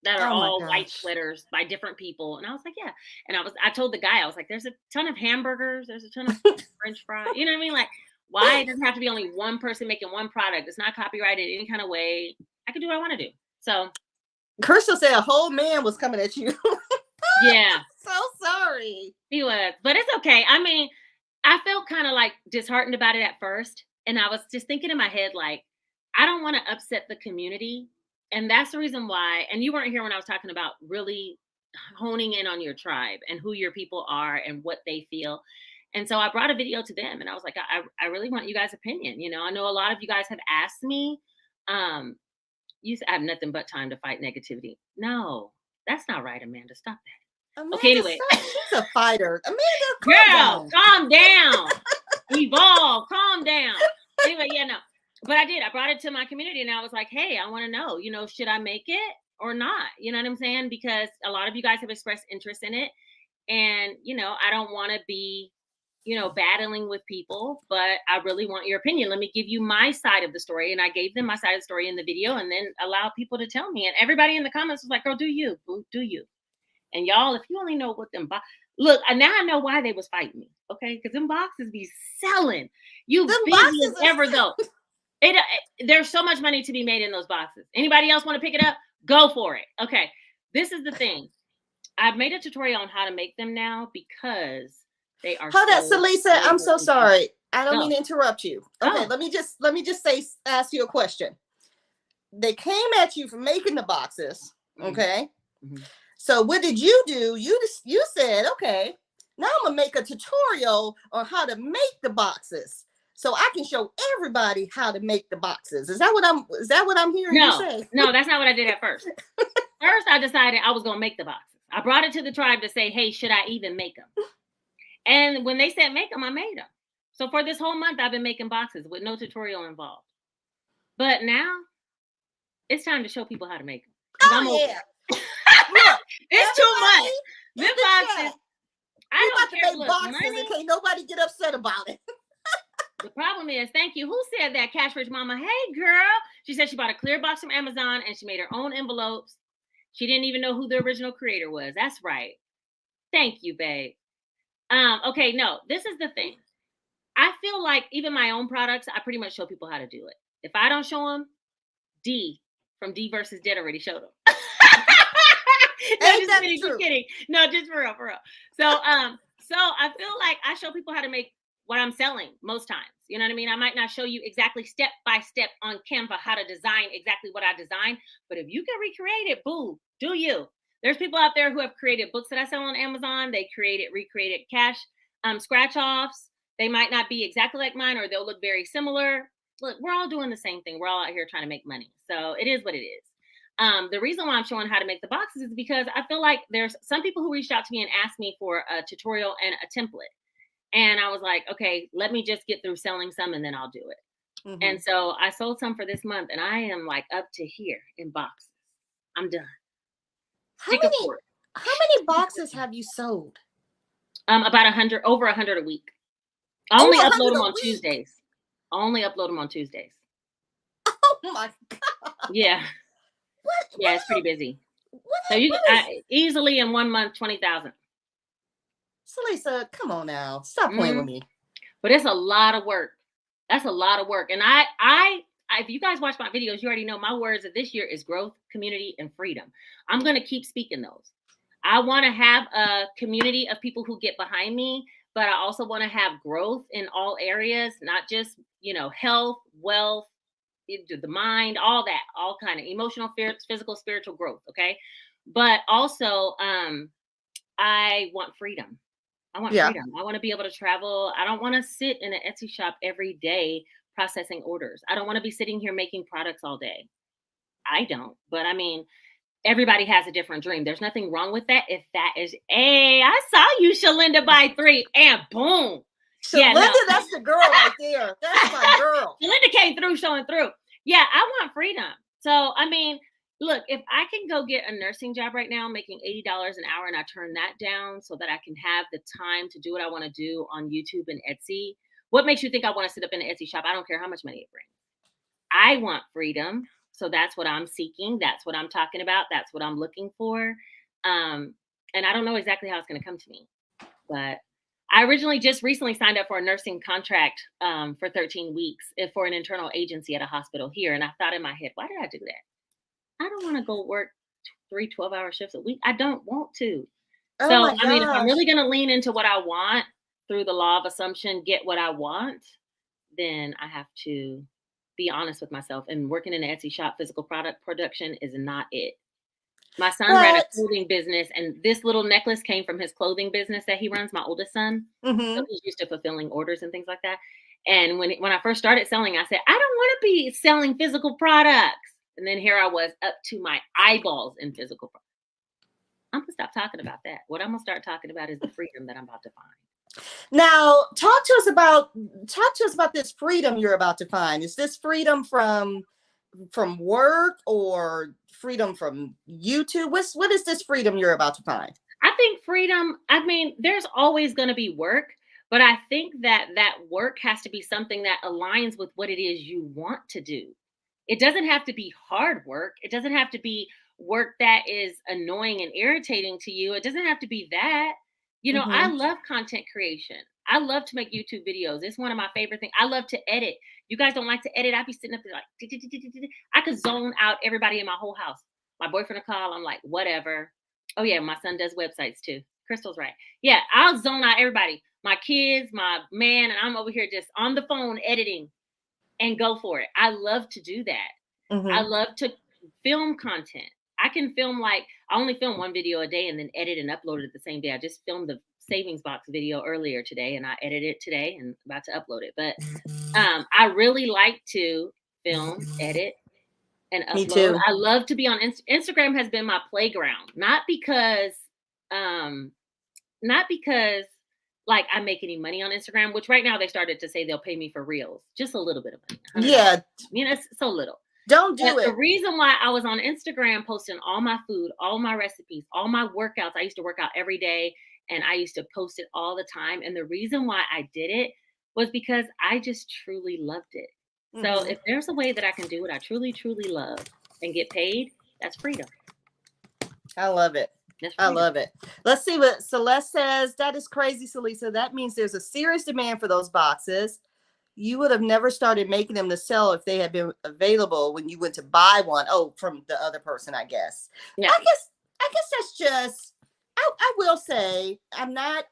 that are all white sweaters by different people. And I was like, yeah. And I told the guy, I was like, there's a ton of hamburgers. There's a ton of French fries. You know what I mean? Like, why it doesn't have to be only one person making one product? It's not copyrighted in any kind of way. I can do what I want to do. So Crystal said a whole man was coming at you. Yeah. So sorry. He was, but it's okay. I mean, I felt kind of like disheartened about it at first. And I was just thinking in my head, like, I don't want to upset the community. And that's the reason why, and you weren't here when I was talking about really honing in on your tribe and who your people are and what they feel. And so I brought a video to them and I was like, I really want you guys' opinion. You know, I know a lot of you guys have asked me, you said I have nothing but time to fight negativity. No, that's not right, Amanda. Stop that. Amanda, okay, anyway. She's a fighter. Amanda, calm down. Evolve, calm down. Anyway, yeah, no. But I did. I brought it to my community and I was like, hey, I want to know, you know, should I make it or not. You know what I'm saying? Because a lot of you guys have expressed interest in it. And, you know, I don't want to be, you know, battling with people, but I really want your opinion. Let me give you my side of the story. And I gave them my side of the story in the video, and then allow people to tell me. And everybody in the comments was like, girl, do you, boo, do you? And y'all, if you only know what them look, now I know why they was fighting me. Okay. Because them boxes be selling. You Them busy boxes as ever though. There's so much money to be made in those boxes. Anybody else want to pick it up? Go for it. Okay. This is the thing. I've made a tutorial on how to make them now because they are. Hold on, Celissa. I'm so sorry. I don't No. mean to interrupt you. Okay, let me just ask you a question. They came at you for making the boxes. Okay. Mm-hmm. So what did you do? You said, okay, now I'm gonna make a tutorial on how to make the boxes, so I can show everybody how to make the boxes. Is that what I'm hearing you say? No, that's not what I did at first. First, I decided I was gonna make the boxes. I brought it to the tribe to say, hey, should I even make them? And when they said make them, I made them. So for this whole month, I've been making boxes with no tutorial involved. But now it's time to show people how to make them. Oh, yeah. Look, it's too much. This boxes. I don't care. Make boxes and can't nobody get upset about it. The problem is, thank you. Who said that? Cash Rich Mama. Hey, girl. She said she bought a clear box from Amazon and she made her own envelopes. She didn't even know who the original creator was. That's right. Thank you, babe. Okay, no, this is the thing. I feel like even my own products, I pretty much show people how to do it. If I don't show them, D from D versus Dead already showed them. Just kidding. No, just for real. So I feel like I show people how to make what I'm selling most times. You know what I mean? I might not show you exactly step by step on Canva how to design exactly what I designed, but if you can recreate it, boo, do you? There's people out there who have created books that I sell on Amazon. They recreated cash scratch offs. They might not be exactly like mine, or they'll look very similar. Look, we're all doing the same thing. We're all out here trying to make money. So it is what it is. The reason why I'm showing how to make the boxes is because I feel like there's some people who reached out to me and asked me for a tutorial and a template. And I was like, okay, let me just get through selling some and then I'll do it. Mm-hmm. And so I sold some for this month and I am like up to here in boxes. I'm done. How many boxes have you sold? About 100, over 100 a week. I only upload them on Tuesdays. Oh my God. Yeah. What? Yeah, it's pretty busy. So you easily in 1 month, 20,000. Celissa, come on now. Stop playing with me. But it's a lot of work. That's a lot of work. And I if you guys watch my videos, you already know my words of this year is growth, community, and freedom. I'm going to keep speaking those. I want to have a community of people who get behind me, but I also want to have growth in all areas, not just, health, wealth, the mind, all that, all kind of emotional, physical, spiritual growth. Okay. But also, I want freedom. I want freedom. I want to be able to travel. I don't want to sit in an Etsy shop every day processing orders. I don't want to be sitting here making products all day. I don't. But I mean, everybody has a different dream. There's nothing wrong with that. If that is, hey, I saw you, Shalinda, by 3, and boom. Shalinda, that's the girl right there. That's my girl. Shalinda came through, showing through. Yeah, I want freedom. So, I mean, look, if I can go get a nursing job right now, making $80 an hour, and I turn that down so that I can have the time to do what I want to do on YouTube and Etsy, what makes you think I want to sit up in an Etsy shop? I don't care how much money it brings. I want freedom. So that's what I'm seeking. That's what I'm talking about. That's what I'm looking for. And I don't know exactly how it's going to come to me. But I originally just recently signed up for a nursing contract for 13 weeks for an internal agency at a hospital here. And I thought in my head, why did I do that? I don't want to go work 3 12-hour shifts a week. I don't want to. Oh so, I mean, if I'm really going to lean into what I want through the law of assumption, get what I want, then I have to be honest with myself. And working in an Etsy shop, physical product production is not it. My son ran a clothing business, and this little necklace came from his clothing business that he runs, my oldest son. Mm-hmm. So he's used to fulfilling orders and things like that. And when I first started selling, I said, I don't want to be selling physical products. And then here I was up to my eyeballs in physical products. I'm going to stop talking about that. What I'm going to start talking about is the freedom that I'm about to find. Now, talk to us about this freedom you're about to find. Is this freedom from from work or freedom from YouTube? What is this freedom you're about to find? I think freedom, I mean, there's always going to be work, but I think that that work has to be something that aligns with what it is you want to do. It doesn't have to be hard work. It doesn't have to be work that is annoying and irritating to you. It doesn't have to be that. You know, I Mm-hmm. love content creation. I love to make YouTube videos. It's one of my favorite things. I love to edit. You guys don't like to edit. I'd be sitting up there like, I could zone out everybody in my whole house. My boyfriend will call. I'm like, whatever. Oh yeah, my son does websites too. Crystal's right. Yeah, I'll zone out everybody. My kids, my man, and I'm over here just on the phone editing and go for it. I love to do that. I Mm-hmm. love to film content. I can film like I only film one video a day and then edit and upload it the same day. I just filmed the savings box video earlier today and I edited it today and about to upload it. But I really like to film, edit, and Me upload. too. I love to be on Instagram has been my playground, um not because like I make any money on Instagram, which right now they started to say they'll pay me for reels, just a little bit of money, $100. Yeah, You know, it's so little. don't But do the it. reason why I was on Instagram posting all my food, all my recipes, all my workouts, I used to work out every day and I used to post it all the time. And the reason why I did it was because I just truly loved it. So Mm-hmm. if there's a way that I can do what I truly, truly love and get paid, that's freedom. I love it. That's I freedom. love it. Let's see what Celeste says. That is crazy, Celissa. That means there's a serious demand for those boxes. You would have never started making them to sell if they had been available when you went to buy one. Oh, from the other person, I guess. Yeah. I guess that's just I will say I'm not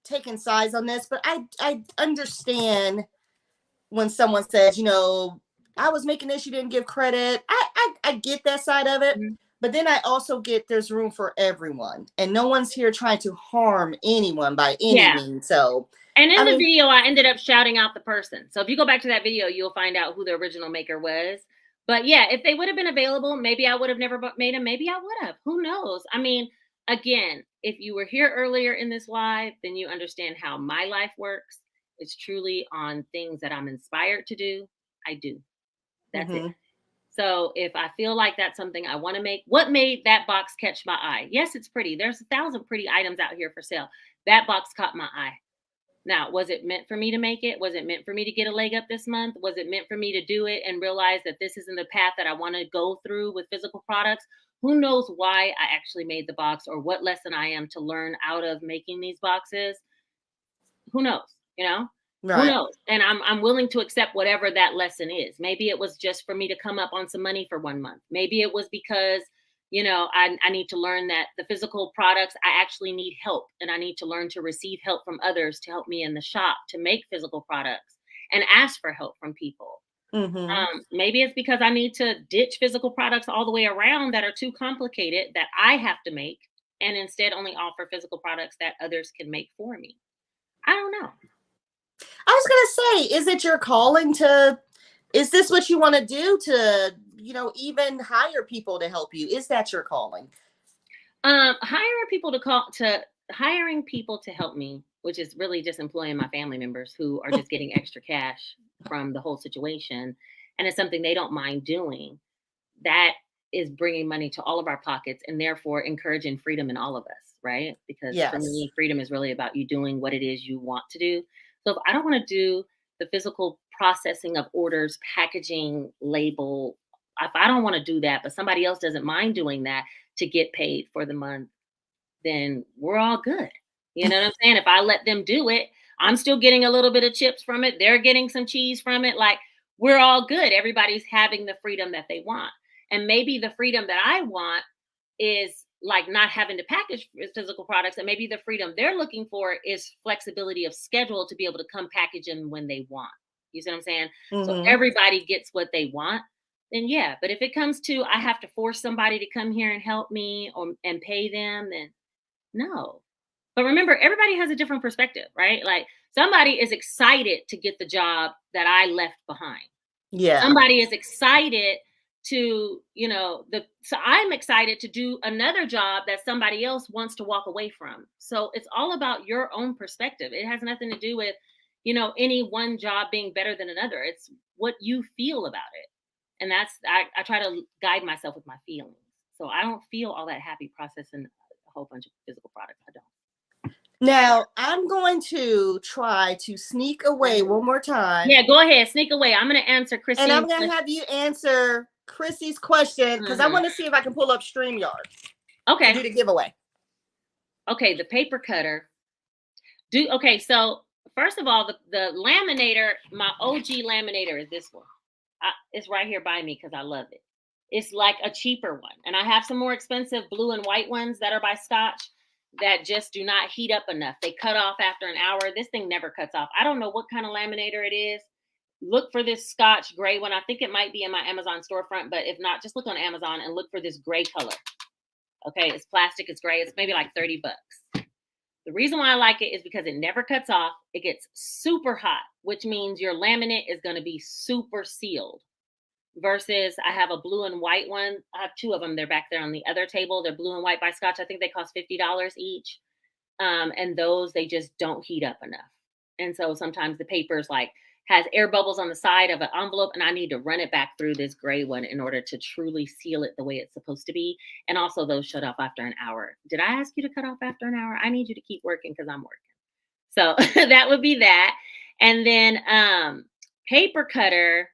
taking sides on this, but I understand when someone says, I was making this, you didn't give credit. I get that side of it. Mhm. But then I also get there's room for everyone. And no one's here trying to harm anyone by any Yeah. means. So, And in I the mean, video, I ended up shouting out the person. So if you go back to that video, you'll find out who the original maker was. But yeah, if they would have been available, maybe I would have never made them. Maybe I would have. Who knows? I mean, again, if you were here earlier in this live, then you understand how my life works. It's truly on things that I'm inspired to do. I do. That's it. mhm. So if I feel like that's something I want to make, what made that box catch my eye? Yes, it's pretty. There's 1,000 pretty items out here for sale. That box caught my eye. Now, was it meant for me to make it? Was it meant for me to get a leg up this month? Was it meant for me to do it and realize that this isn't the path that I want to go through with physical products? Who knows why I actually made the box or what lesson I am to learn out of making these boxes? Who knows? You know? Who Right. knows? And I'm willing to accept whatever that lesson is. Maybe it was just for me to come up on some money for 1 month. Maybe it was because I need to learn that the physical products, I actually need help and I need to learn to receive help from others to help me in the shop to make physical products and ask for help from people. Mhm. Maybe it's because I need to ditch physical products all the way around that are too complicated that I have to make and instead only offer physical products that others can make for me. I don't know. I was going to say, is it your calling is this what you want to do to, even hire people to help you? Is that your calling? Hiring people to help me, which is really just employing my family members who are just getting extra cash from the whole situation, and it's something they don't mind doing. That is bringing money to all of our pockets and therefore encouraging freedom in all of us, right? Because for Yes. me, freedom is really about you doing what it is you want to do. So if I don't want to do the physical processing of orders, packaging, label, if I don't want to do that, but somebody else doesn't mind doing that to get paid for the month, then we're all good. You know what I'm saying? If I let them do it, I'm still getting a little bit of chips from it. They're getting some cheese from it. Like we're all good. Everybody's having the freedom that they want. And maybe the freedom that I want is like not having to package physical products. And maybe the freedom they're looking for is flexibility of schedule to be able to come package them when they want. You see what I'm saying? So Mhm. everybody gets what they want. Then yeah, but if it comes to I have to force somebody to come here and help me or and pay them, then no. But remember, everybody has a different perspective, right? Like somebody is excited to get the job that I left behind. Yeah. Somebody is excited to, so I'm excited to do another job that somebody else wants to walk away from. So it's all about your own perspective. It has nothing to do with, any one job being better than another. It's what you feel about it. And I try to guide myself with my feelings. So I don't feel all that happy processing a whole bunch of physical products. I don't. Now, I'm going to try to sneak away one more time. Yeah, go ahead. Sneak away. I'm going to answer Christine's And I'm going to have you answer Chrissy's question because I want to see if I can pull up StreamYard. Okay. To do the giveaway. Okay, the paper cutter. Okay, so first of all, the laminator, my OG laminator is this one. It's right here by me because I love it. It's like a cheaper one. And I have some more expensive blue and white ones that are by Scotch that just do not heat up enough. They cut off after an hour. This thing never cuts off. I don't know what kind of laminator it is. Look for this Scotch gray one. I think it might be in my Amazon storefront, but if not, just look on Amazon and look for this gray color. Okay, it's plastic, it's gray. It's maybe like $30. The reason why I like it is because it never cuts off. It gets super hot, which means your laminate is going to be super sealed. Versus I have a blue and white one. I have two of them. They're back there on the other table. They're blue and white by Scotch. I think they cost $50 each. And those, they just don't heat up enough. And so sometimes the paper's like has air bubbles on the side of an envelope, and I need to run it back through this gray one in order to truly seal it the way it's supposed to be. And also those shut off after an hour. Did I ask you to cut off after an hour? I need you to keep working because I'm working. So that would be that. And then paper cutter.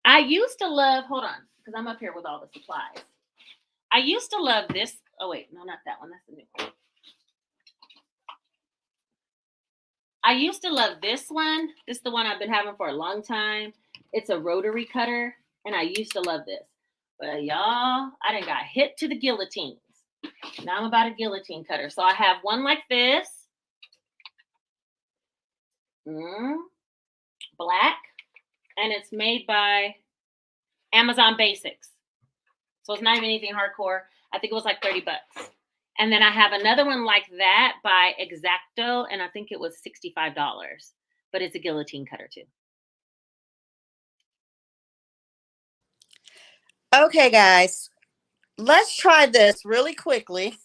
I used to love, hold on, because I'm up here with all the supplies. I used to love this. Oh, wait, no, not that one. That's the new one. I used to love this one. This is the one I've been having for a long time. It's a rotary cutter, and I used to love this. But y'all, I done got hit to the guillotines. Now I'm about a guillotine cutter. So I have one like this. Black. And it's made by Amazon Basics. So it's not even anything hardcore. I think it was like $30. And then I have another one like that by Exacto, and I think it was $65. But it's a guillotine cutter too. Okay, guys. Let's try this really quickly.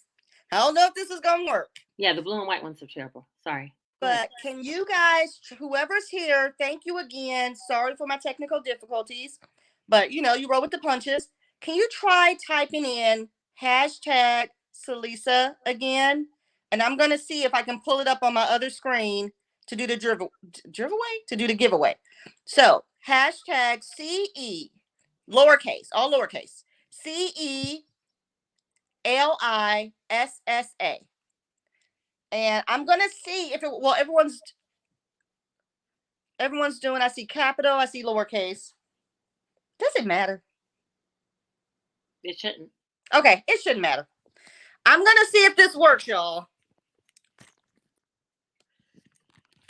I don't know if this is going to work. Yeah, the blue and white ones are terrible. Sorry. But can you guys, whoever's here, thank you again. Sorry for my technical difficulties. But, you know, you roll with the punches. Can you try typing in hashtag Celissa again? And I'm going to see if I can pull it up on my other screen to do the giveaway. So hashtag CE, lowercase, all lowercase, CELISSA. And I'm going to see if it, well, everyone's doing, I see capital, I see lowercase. Does it matter? It shouldn't. Okay, it shouldn't matter. I'm going to see if this works, y'all.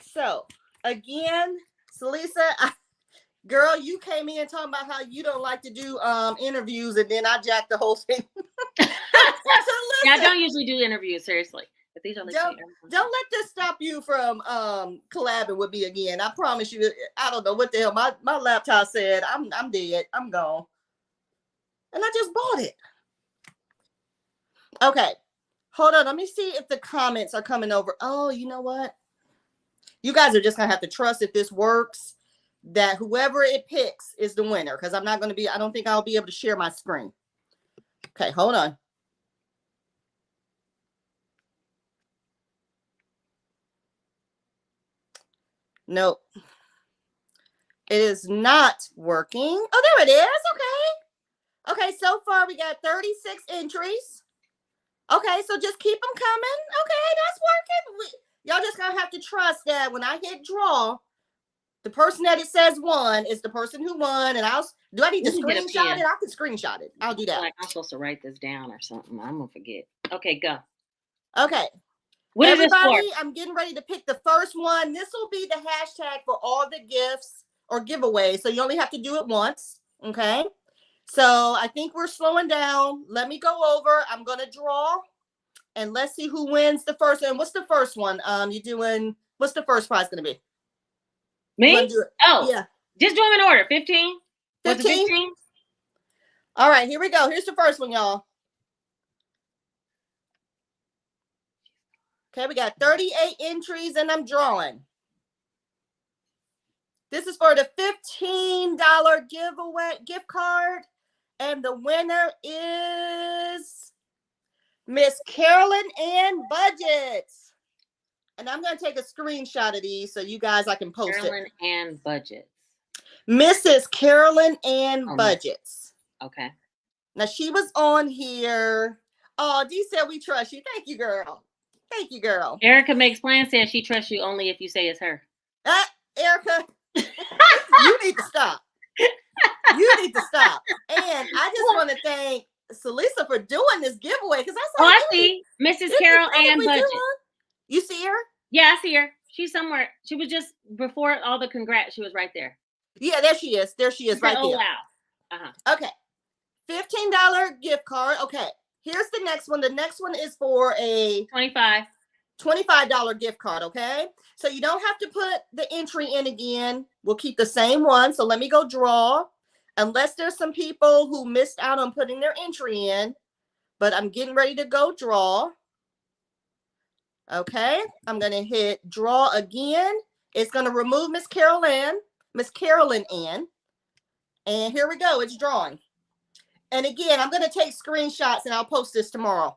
So, again, Celissa, girl, you came in talking about how you don't like to do interviews, and then I jacked the whole thing. Yeah, I don't usually do interviews, seriously. But these are like don't let this stop you from collabing with me again. I promise you. I don't know what the hell my laptop said. I'm dead. I'm gone. And I just bought it. Okay. Hold on. Let me see if the comments are coming over. Oh, you know what? You guys are just going to have to trust if this works, that whoever it picks is the winner. Because I'm not going to be, I don't think I'll be able to share my screen. Okay, hold on. Nope. It is not working. Oh, there it is. Okay. Okay, so far we got 36 entries. Okay, so just keep them coming. Okay, that's working. Y'all just gonna have to trust that when I hit draw, the person that it says won is the person who won. And do I need to screenshot it? I can screenshot it. I'll do that. Like I'm supposed to write this down or something. I'm gonna forget. Okay, go. Okay. What Everybody, is this for? I'm getting ready to pick the first one. This will be the hashtag for all the gifts or giveaways. So you only have to do it once. Okay. So I think we're slowing down. Let me go over. I'm going to draw and let's see who wins the first one. What's the first one? What's the first prize going to be? Me? Oh, yeah. Just do them in order. 15? 15? All right, here we go. Here's the first one, y'all. Okay, we got 38 entries and I'm drawing. This is for the $15 gift card. And the winner is Miss Carolyn Ann Budgets. And I'm going to take a screenshot of these so you guys, I can post Carolyn it. Ann Budgets. Mrs. Carolyn Ann Budgets. Okay. Now she was on here. Oh, Dee said we trust you. Thank you, girl. Thank you, girl. Erica Makes Plans says she trusts you only if you say it's her. Erica, you need to stop. You need to stop. And I just want to thank Celissa for doing this giveaway because I saw. I see Mrs. Carol Ann Budget. You see her? Yeah, I see her. She's somewhere. She was just before all the congrats. She was right there. Yeah, there she is. There she is, right there. Oh wow. Okay. $15 gift card. Okay. Here's the next one. The next one is for a $25 gift card. Okay. So you don't have to put the entry in again. We'll keep the same one. So let me go draw. Unless there's some people who missed out on putting their entry in, but I'm getting ready to go draw. Okay. I'm going to hit draw again. It's going to remove Miss Carolyn Ann. And here we go. It's drawing. And again, I'm going to take screenshots and I'll post this tomorrow.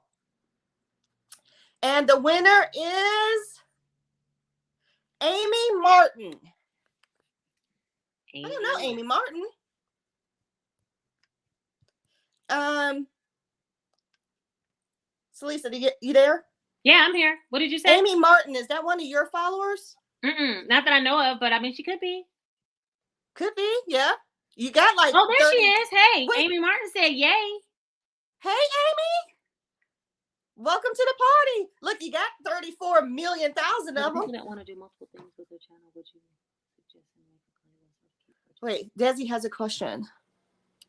And the winner is Amy Martin. I don't know Amy Martin. Celissa, you there? Yeah, I'm here. What did you say? Amy Martin, is that one of your followers? Not that I know of, but I mean, she could be. Could be, yeah. You got like. Oh, there 30... she is. Hey, wait. Amy Martin said, "Yay!" Hey, Amy. Welcome to the party. Look, you got 34 million thousand of them. People that want to do multiple things with their channel, would you suggest? Wait, Desi has a question.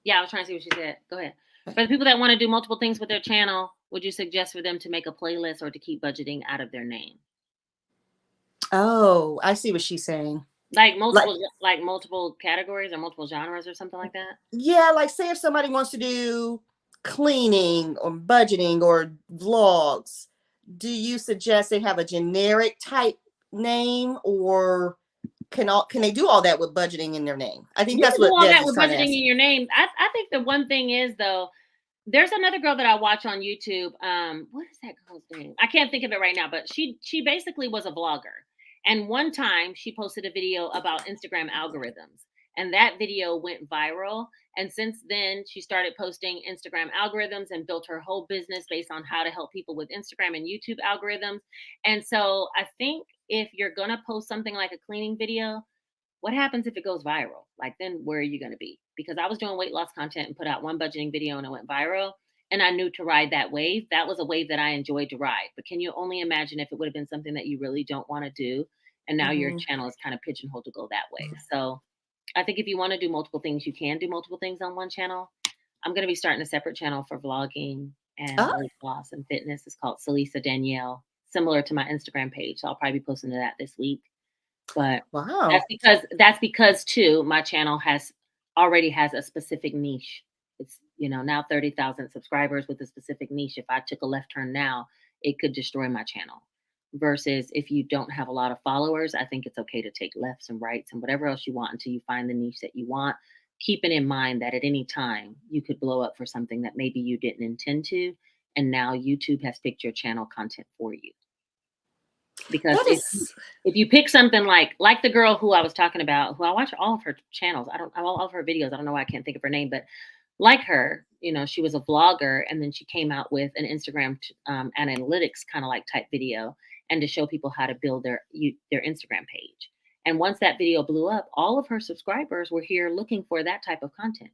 Yeah, I was trying to see what she said. Go ahead. For the people that want to do multiple things with their channel, would you suggest for them to make a playlist or to keep budgeting out of their name? Oh, I see what she's saying. Like multiple categories or multiple genres or something like that? Yeah, like say if somebody wants to do cleaning or budgeting or vlogs, do you suggest they have a generic type name, or can they do all that with budgeting in their name? I think that's what all that with budgeting in your name. I think the one thing is though, there's another girl that I watch on YouTube. What is that girl's name? I can't think of it right now, but she basically was a vlogger. And one time she posted a video about Instagram algorithms, and that video went viral. And since then she started posting Instagram algorithms and built her whole business based on how to help people with Instagram and YouTube algorithms. And so I think if you're going to post something like a cleaning video, what happens if it goes viral? Like, then where are you going to be? Because I was doing weight loss content and put out one budgeting video and it went viral. And I knew to ride that wave. That was a wave that I enjoyed to ride. But can you only imagine if it would have been something that you really don't want to do? And now your channel is kind of pigeonholed to go that way. So I think if you want to do multiple things, you can do multiple things on one channel. I'm going to be starting a separate channel for vlogging and weight loss and fitness. It's called Celissa Danielle, similar to my Instagram page. So I'll probably be posting to that this week. But wow, that's because too, my channel already has a specific niche. It's, now 30,000 subscribers with a specific niche. If I took a left turn now, it could destroy my channel. Versus if you don't have a lot of followers, I think it's okay to take lefts and rights and whatever else you want until you find the niche that you want, keeping in mind that at any time you could blow up for something that maybe you didn't intend to. And now YouTube has picked your channel content for you. Because if you pick something like the girl who I was talking about, who I watch all of her channels, all of her videos, I don't know why I can't think of her name, but like her, she was a vlogger, and then she came out with an Instagram analytics kind of like type video, and to show people how to build their Instagram page. And once that video blew up, all of her subscribers were here looking for that type of content.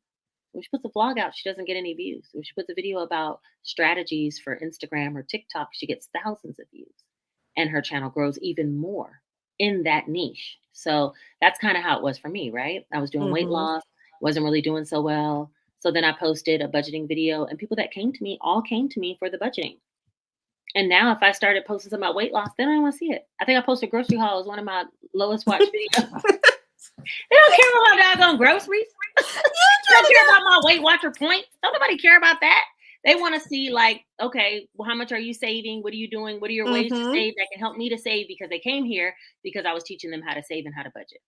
When she puts a vlog out, she doesn't get any views. When she puts a video about strategies for Instagram or TikTok, she gets thousands of views. And her channel grows even more in that niche. So that's kind of how it was for me, right? I was doing weight loss, wasn't really doing so well. So then I posted a budgeting video, and people that came to me for the budgeting. And now if I started posting something about weight loss, they don't even want to see it. I think I posted grocery haul as one of my lowest watched videos. They don't care about doggone groceries. They don't care about my Weight Watcher points. Don't nobody care about that. They want to see like, okay, well, how much are you saving? What are you doing? What are your ways to save that can help me to save? Because they came here because I was teaching them how to save and how to budget.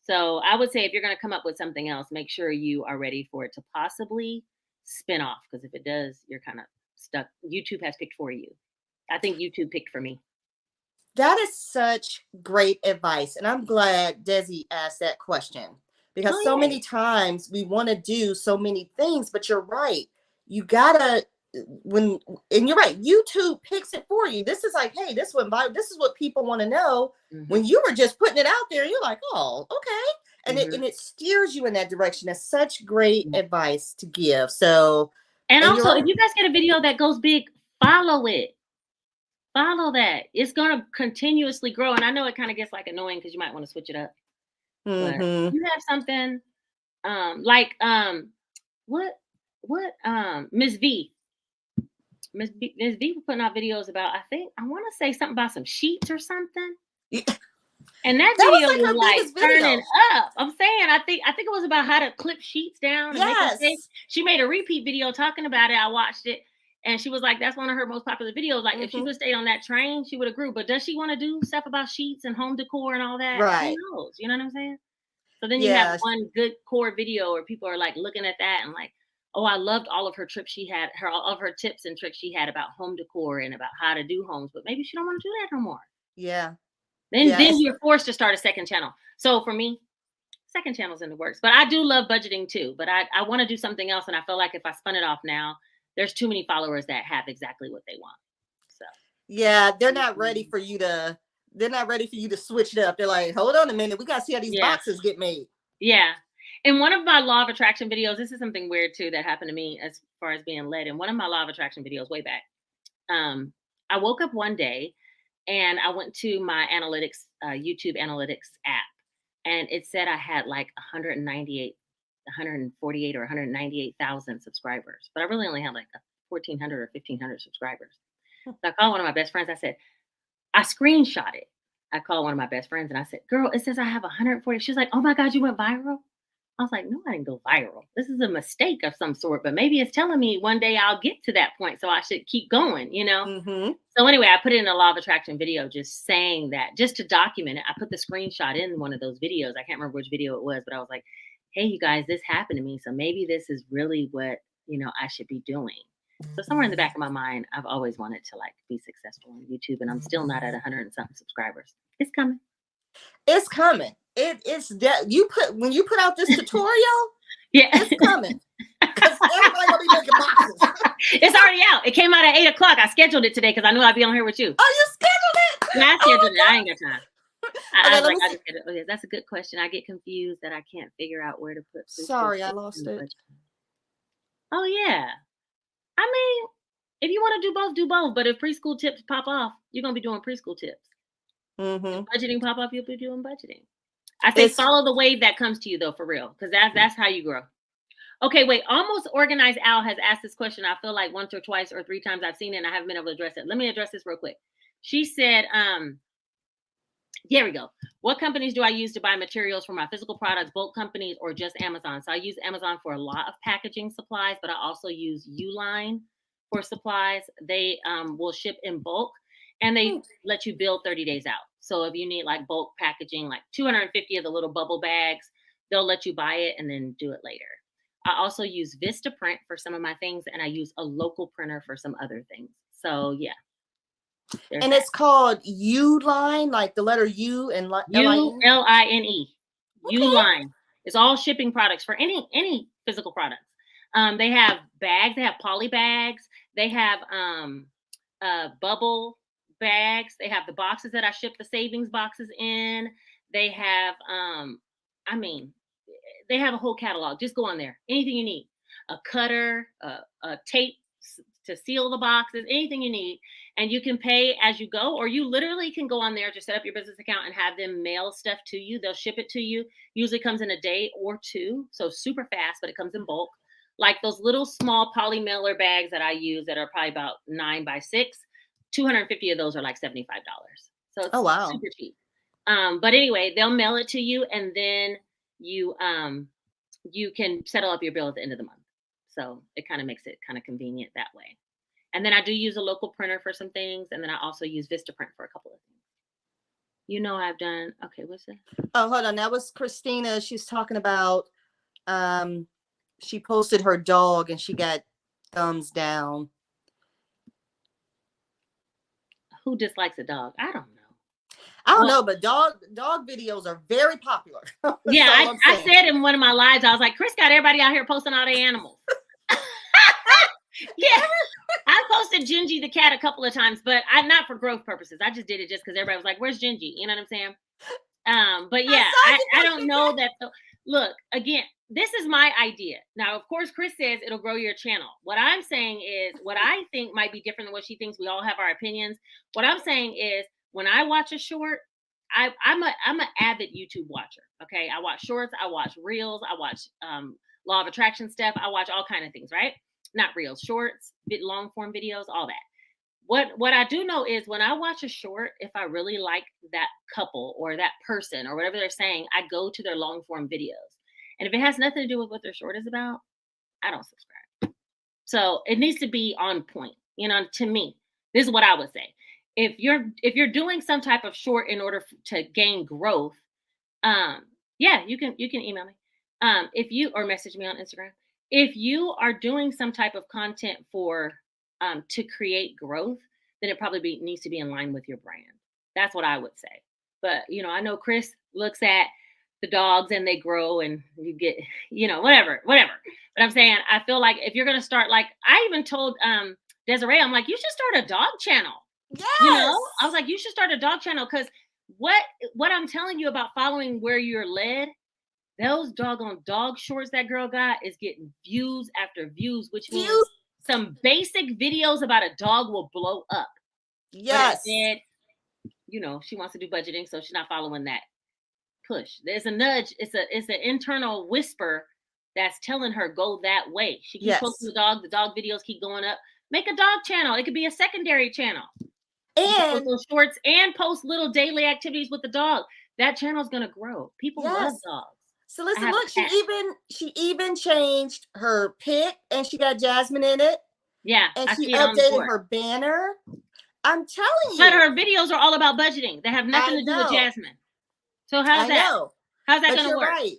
So I would say if you're going to come up with something else, make sure you are ready for it to possibly spin off. Because if it does, you're kind of stuck. YouTube has picked for you. I think YouTube picked for me. That is such great advice. And I'm glad Desi asked that question because so Oh, yeah. many times we want to do so many things, but you're right. You gotta and you're right, YouTube picks it for you. This is like, hey, this is what people want to know. Hmm. When you were just putting it out there, you're like, oh, okay. And Hmm. it steers you in that direction. That's such great Yeah. advice to give. So, And and you're also, if right. you guys get a video that goes big, follow it. Follow that. It's going to continuously grow. And I know it kind of gets like annoying because you might want to switch it up. But if Mm-hmm. you have something like what Miss V. Miss V was putting out videos about, I think I want to say something about some sheets or something. That And that was video like was her like biggest turning video. up. I'm saying I think it was about how to clip sheets down and make them safe. Yes. She made a repeat video talking about it. I watched it and she was like, that's one of her most popular videos. Like if she Mm-hmm. would have stayed on that train, she would have grew. But does she want to do stuff about sheets and home decor and all that? Who Right. knows? You know what I'm saying? So then you have Yeah. one good core video where people are like looking at that and like, oh, I loved all of her trips she had, all of her tips and tricks she had about home decor and about how to do homes, but maybe she don't want to do that no more. Yeah. Then Yeah. you're forced to start a second channel. So for me, second channel's in the works. But I do love budgeting too. But I want to do something else. And I feel like if I spun it off now, there's too many followers that have exactly what they want. So Yeah. They're not ready for you to switch it up. They're like, hold on a minute. We got to see how these yeah. boxes get made. Yeah. In one of my law of attraction videos, this is something weird too that happened to me as far as being led. In one of my law of attraction videos way back, I woke up one day and I went to my analytics, YouTube analytics app, and it said I had like 148 or 198,000 subscribers, but I really only had like 1,400 or 1,500 subscribers. So I called one of my best friends. I said, I screenshot it. I called one of my best friends and I said, girl, it says I have 140. She's like, oh my God, you went viral. I was like, no, I didn't go viral. This is a mistake of some sort, but maybe it's telling me one day I'll get to that point. So I should keep going, you know? Mm-hmm. So anyway, I put it in a law of attraction video, just saying that, just to document it. I put the screenshot in one of those videos. I can't remember which video it was, but I was like, hey, you guys, this happened to me. So maybe this is really what, I should be doing. So somewhere in the back of my mind, I've always wanted to like be successful on YouTube, and I'm still not at 100 and something subscribers. It's coming. It's coming. It's that when you put out this tutorial, Yeah. it's coming. Because everybody gonna be making boxes. It's already out. It came out at 8 o'clock. I scheduled it today because I knew I'd be on here with you. Oh, you scheduled it? Yeah, I scheduled it. I ain't got time. I Okay, was let like, me I see. just get it. Okay, that's a good question. I get confused that I can't figure out where to put. Sorry, I lost it. Oh yeah. I mean, if you want to do both, do both. But if preschool tips pop off, you're gonna be doing preschool tips. If Mm-hmm. budgeting pop off, you'll be doing budgeting. I say It's follow the wave that comes to you though, for real, because that's how you grow. Okay, wait. Almost Organized Al has asked this question. I feel like once or twice or three times I've seen it and I haven't been able to address it. Let me address this real quick. She said, here we go. What companies do I use to buy materials for my physical products, bulk companies or just Amazon? So I use Amazon for a lot of packaging supplies, but I also use Uline for supplies. They will ship in bulk and they let you build 30 days out. So if you need like bulk packaging, like 250 of the little bubble bags, they'll let you buy it and then do it later. I also use Vistaprint for some of my things, and I use a local printer for some other things. So yeah, and that. it's called Uline, like the letter U and LIN. Uline. Okay. Uline. It's all shipping products for any physical products. They have bags. They have poly bags. They have bubble bags. They have the boxes that I ship the savings boxes in. They have I mean, they have a whole catalog. Just go on there. Anything you need. A cutter, a tape to seal the boxes, anything you need. And you can pay as you go, or you literally can go on there, just set up your business account and have them mail stuff to you. They'll ship it to you. Usually comes in a day or two. So super fast, but it comes in bulk. Like those little small poly mailer bags that I use that are probably about 9x6, 250 of those are like $75. So it's Oh wow. super cheap. But anyway, they'll mail it to you and then you can settle up your bill at the end of the month. So it kind of makes it kind of convenient that way. And then I do use a local printer for some things, and then I also use Vistaprint for a couple of things. You know, I've done, okay, what's that? Oh, hold on. That was Christina. She's talking about, she posted her dog and she got thumbs down. Who dislikes a dog? I don't know. I don't know, but dog videos are very popular. Yeah, I said in one of my lives, I was like, Chris got everybody out here posting all their animals. Yeah, I posted Gingy the cat a couple of times, but not for growth purposes. I just did it just because everybody was like, "Where's Gingy?" You know what I'm saying? But yeah, I don't know that. Look, again, this is my idea. Now, of course, Chris says it'll grow your channel. What I'm saying is, what I think might be different than what she thinks. We all have our opinions. What I'm saying is, when I watch a short, I'm an avid YouTube watcher. Okay, I watch shorts, I watch reels, I watch law of attraction stuff, I watch all kind of things, right? Not reels, shorts, long form videos, all that. What I do know is when I watch a short, if I really like that couple or that person or whatever they're saying, I go to their long form videos. And if it has nothing to do with what their short is about, I don't subscribe. So it needs to be on point. You know, to me, this is what I would say. If you're doing some type of short in order to gain growth, yeah, you can email me. If you, or message me on Instagram. If you are doing some type of content for to create growth, then it probably needs to be in line with your brand. That's what I would say. But you know, I know Chris looks at the dogs and they grow and you get, you know, whatever. But I'm saying, I feel like if you're gonna start, like I even told Desiree, I'm like, you should start a dog channel. Yes. You know, I was like, you should start a dog channel, because what I'm telling you about following where you're led, those doggone dog shorts that girl got is getting views after views, which means some basic videos about a dog will blow up. Yes. But instead, you know, she wants to do budgeting, so she's not following that push. There's a nudge. It's an internal whisper that's telling her go that way. She keeps posting the dog videos keep going up. Make a dog channel. It could be a secondary channel. And post shorts and post little daily activities with the dog. That channel is gonna grow. People love dogs. So listen, look, she even changed her pic and she got Jasmine in it. Yeah, and she updated her banner. I'm telling you. But her videos are all about budgeting. They have nothing to do with Jasmine. So how's that? How's that going to work? Right.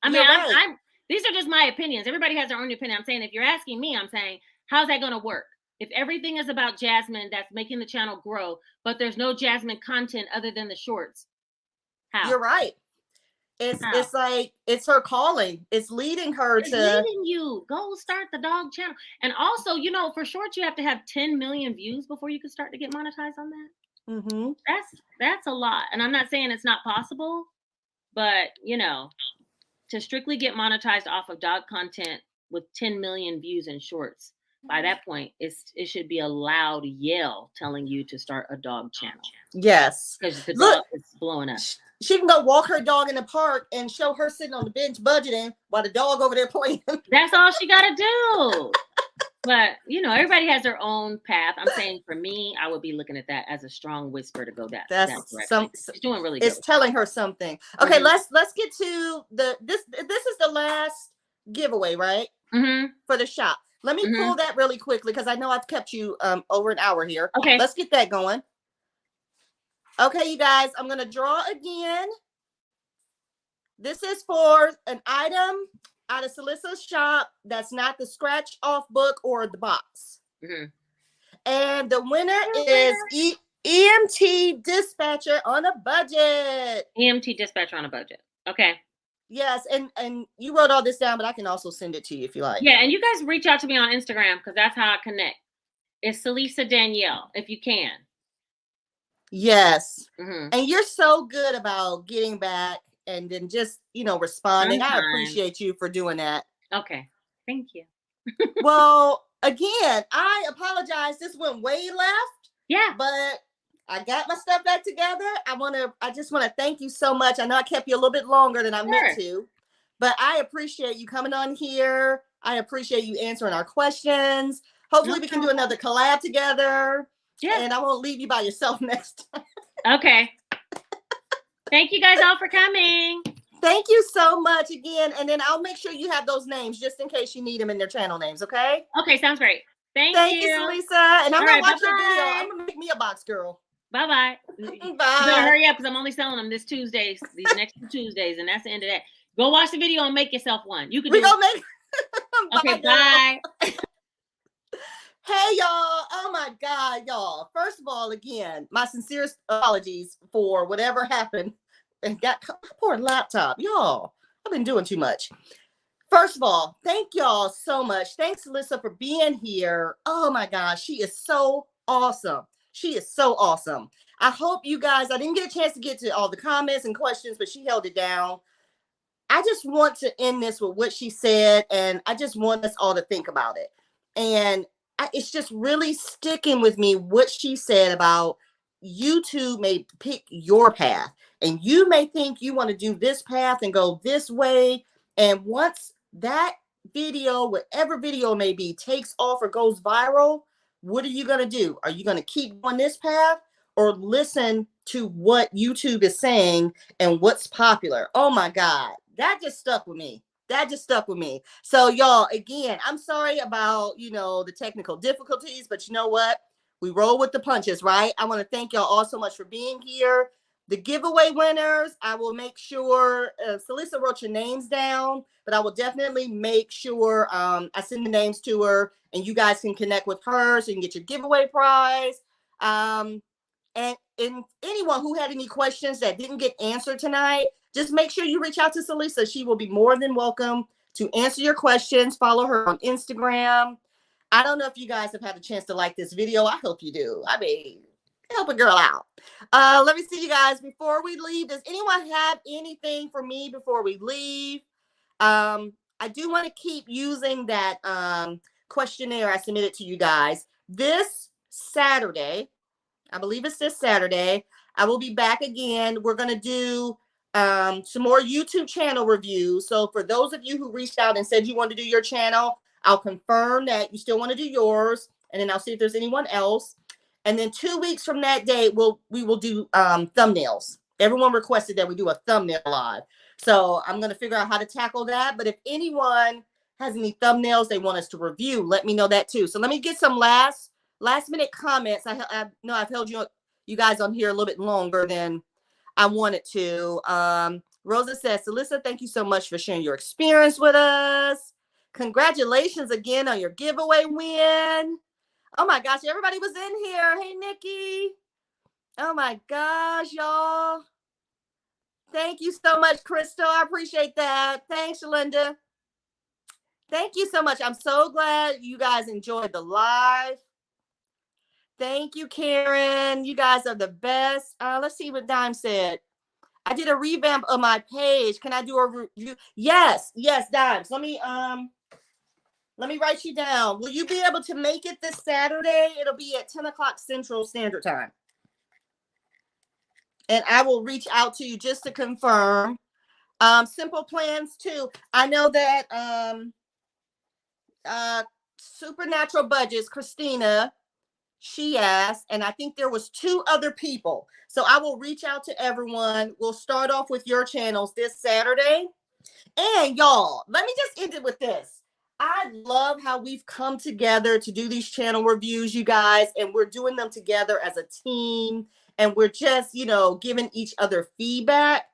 I mean, I'm these are just my opinions. Everybody has their own opinion. I'm saying, if you're asking me, I'm saying, how's that going to work? If everything is about Jasmine, that's making the channel grow, but there's no Jasmine content other than the shorts. How? You're right. It's like, it's her calling. It's leading her leading you. Go start the dog channel. And also, you know, for shorts, you have to have 10 million views before you can start to get monetized on that. Mm-hmm. That's a lot. And I'm not saying it's not possible, but you know, to strictly get monetized off of dog content with 10 million views in shorts, by that point, it should be a loud yell telling you to start a dog channel. Yes. Because the dog is blowing up. She can go walk her dog in the park and show her sitting on the bench budgeting while the dog over there playing. That's all she got to do. But, you know, everybody has their own path. I'm saying, for me, I would be looking at that as a strong whisper to go that direction. She's doing really good. It's telling her something. Okay, let's get to this is the last giveaway, right? Mm-hmm. For the shop. Let me pull that really quickly because I know I've kept you over an hour here. Okay. Let's get that going. Okay, you guys, I'm going to draw again. This is for an item out of Celissa's shop that's not the scratch off book or the box. Mm-hmm. And the winner is EMT Dispatcher on a Budget. EMT Dispatcher on a Budget. Okay. Yes, and you wrote all this down, but I can also send it to you if you like. Yeah, and you guys reach out to me on Instagram because that's how I connect. It's Celissa Danielle, if you can. Yes. Mm-hmm. And you're so good about getting back and then just, you know, responding. I appreciate you for doing that. Okay. Thank you. Well, again, I apologize. This went way left. Yeah. But I got my stuff back together. I just want to thank you so much. I know I kept you a little bit longer than I meant to, but I appreciate you coming on here. I appreciate you answering our questions. Hopefully we can do another collab together. Yeah. And I won't leave you by yourself next time. Okay. Thank you guys all for coming. Thank you so much again. And then I'll make sure you have those names just in case you need them in their channel names. Okay. Okay. Sounds great. Thank you, Celissa. And I'm going to watch your video. I'm going to make me a box girl. Bye-bye. You better Bye. hurry up because I'm only selling them this Tuesday, these next 2 Tuesdays, and that's the end of that. Go watch the video and make yourself one. You can We do gonna it. make Okay, bye, bye. girl. Hey y'all. Oh my God, y'all. First of all, again, my sincerest apologies for whatever happened and got my poor laptop. Y'all, I've been doing too much. First of all, thank y'all so much. Thanks, Celissa, for being here. Oh my gosh, she is so awesome. She is so awesome. I hope you guys, I didn't get a chance to get to all the comments and questions, but she held it down. I just want to end this with what she said, and I just want us all to think about it. And it's just really sticking with me what she said about YouTube may pick your path, and you may think you want to do this path and go this way. And once that video, whatever video may be, takes off or goes viral, what are you going to do? Are you going to keep on this path or listen to what YouTube is saying and what's popular? Oh my God. That just stuck with me. That just stuck with me. So y'all, again, I'm sorry about, the technical difficulties, but you know what? We roll with the punches, right? I want to thank y'all all so much for being here. The giveaway winners, I will make sure, Celissa wrote your names down, but I will definitely make sure I send the names to her and you guys can connect with her so you can get your giveaway prize. And anyone who had any questions that didn't get answered tonight, just make sure you reach out to Celissa. She will be more than welcome to answer your questions. Follow her on Instagram. I don't know if you guys have had a chance to like this video. I hope you do. I mean, help a girl out. Let me see you guys before we leave. Does anyone have anything for me before we leave? I do want to keep using that questionnaire I submitted to you guys. This Saturday, I believe it's this Saturday, I will be back again. We're going to do some more YouTube channel reviews. So for those of you who reached out and said you want to do your channel, I'll confirm that you still want to do yours. And then I'll see if there's anyone else. And then 2 weeks from that date, we will do thumbnails. Everyone requested that we do a thumbnail live. So I'm going to figure out how to tackle that. But if anyone has any thumbnails they want us to review, let me know that too. So let me get some last minute comments. I know I've held you guys on here a little bit longer than I wanted to. Rosa says, Celissa, thank you so much for sharing your experience with us. Congratulations again on your giveaway win. Oh my gosh, everybody was in here. Hey, Nikki. Oh my gosh, y'all. Thank you so much, Crystal. I appreciate that. Thanks, Linda. Thank you so much. I'm so glad you guys enjoyed the live. Thank you, Karen. You guys are the best. Let's see what Dime said. I did a revamp of my page. Can I do a review? Yes, Dimes. Let me write you down. Will you be able to make it this Saturday? It'll be at 10 o'clock Central Standard Time. And I will reach out to you just to confirm. Simple plans too. I know that Supernatural Budgets, Christina, she asked, and I think there was 2 other people. So I will reach out to everyone. We'll start off with your channels this Saturday. And y'all, let me just end it with this. I love how we've come together to do these channel reviews, you guys, and we're doing them together as a team. And we're just, giving each other feedback.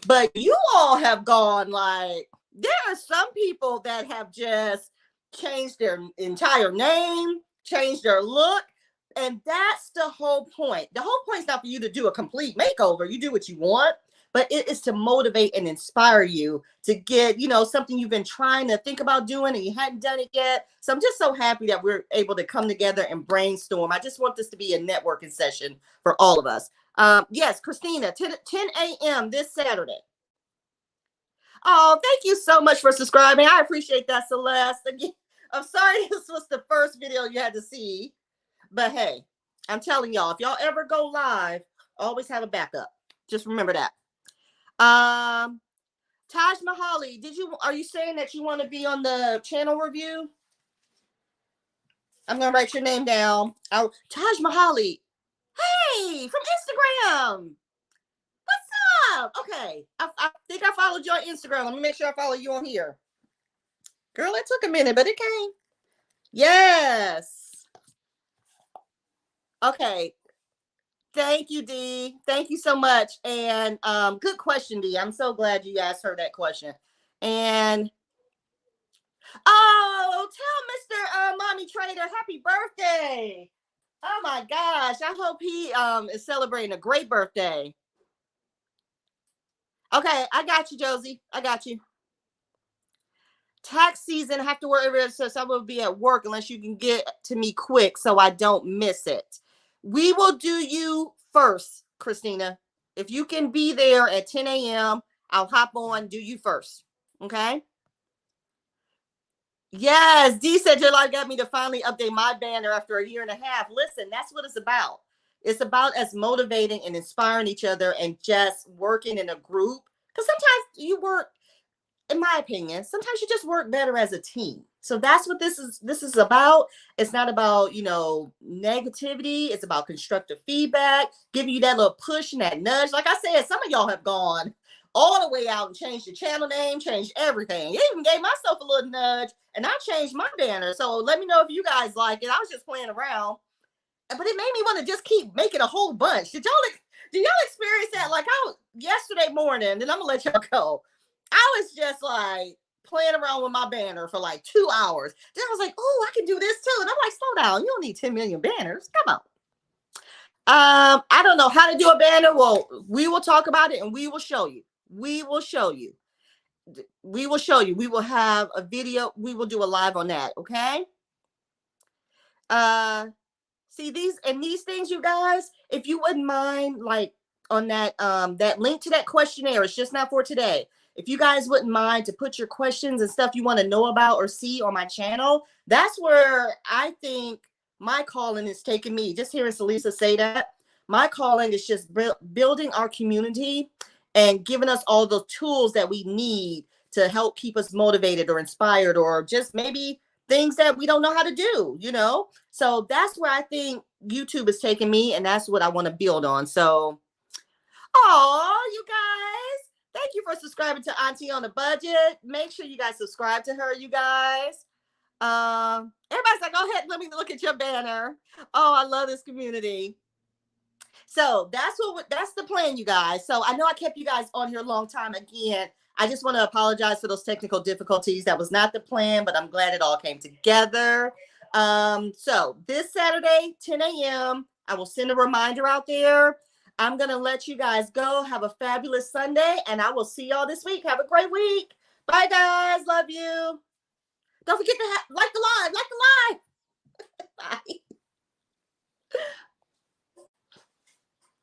But you all have gone there are some people that have just changed their entire name, changed their look. And that's the whole point. The whole point is not for you to do a complete makeover. You do what you want, but it is to motivate and inspire you to get, something you've been trying to think about doing and you hadn't done it yet. So I'm just so happy that we're able to come together and brainstorm. I just want this to be a networking session for all of us. Yes, Christina, 10 a.m. this Saturday. Oh, thank you so much for subscribing. I appreciate that, Celeste. Again, I'm sorry this was the first video you had to see. But hey, I'm telling y'all, if y'all ever go live, always have a backup. Just remember that. Taj Mahali, are you saying that you want to be on the channel review? I'm gonna write your name down. Taj Mahali. Hey, from Instagram. What's up? Okay. I think I followed you on Instagram. Let me make sure I follow you on here. Girl, it took a minute, but it came. Yes. Okay. Thank you, Dee. Thank you so much. And good question, Dee. I'm so glad you asked her that question. And oh, tell Mr. Mommy Trader happy birthday. Oh my gosh. I hope he is celebrating a great birthday. Okay, I got you, Josie. I got you. Tax season, I have to worry, so I will be at work unless you can get to me quick so I don't miss it. We will do you first, Christina. If you can be there at 10 a.m., I'll hop on, do you first. Okay? Yes, Dee said your life got me to finally update my banner after a year and a half. Listen, that's what it's about. It's about us motivating and inspiring each other and just working in a group. Because sometimes you work, in my opinion, sometimes you just work better as a team. So that's what this is about. It's not about, negativity. It's about constructive feedback, giving you that little push and that nudge. Like I said, some of y'all have gone all the way out and changed the channel name, changed everything. It even gave myself a little nudge, and I changed my banner. So let me know if you guys like it. I was just playing around, but it made me want to just keep making a whole bunch. Do y'all experience that? Like yesterday morning, and I'm gonna let y'all go. I was just like playing around with my banner for like 2 hours. Then I was like, oh, I can do this too. And I'm like, slow down. You don't need 10 million banners. Come on. I don't know how to do a banner. Well, we will talk about it and we will show you. We will show you. We will show you. We will have a video. We will do a live on that. Okay. See these things, you guys, if you wouldn't mind, like on that link to that questionnaire, it's just not for today. If you guys wouldn't mind to put your questions and stuff you want to know about or see on my channel, that's where I think my calling is taking me. Just hearing Celissa say that, my calling is just building our community and giving us all the tools that we need to help keep us motivated or inspired, or just maybe things that we don't know how to do. So that's where I think YouTube is taking me, and that's what I want to build on. So, you guys, thank you for subscribing to Auntie on a Budget. Make sure you guys subscribe to her, you guys. Everybody's like, go ahead, let me look at your banner. Oh, I love this community. So that's the plan, you guys. So I know I kept you guys on here a long time. Again, I just want to apologize for those technical difficulties. That was not the plan, but I'm glad it all came together. So this Saturday, 10 a.m., I will send a reminder out there. I'm going to let you guys go. Have a fabulous Sunday, and I will see y'all this week. Have a great week. Bye, guys. Love you. Don't forget to like the live. Like the live. Bye.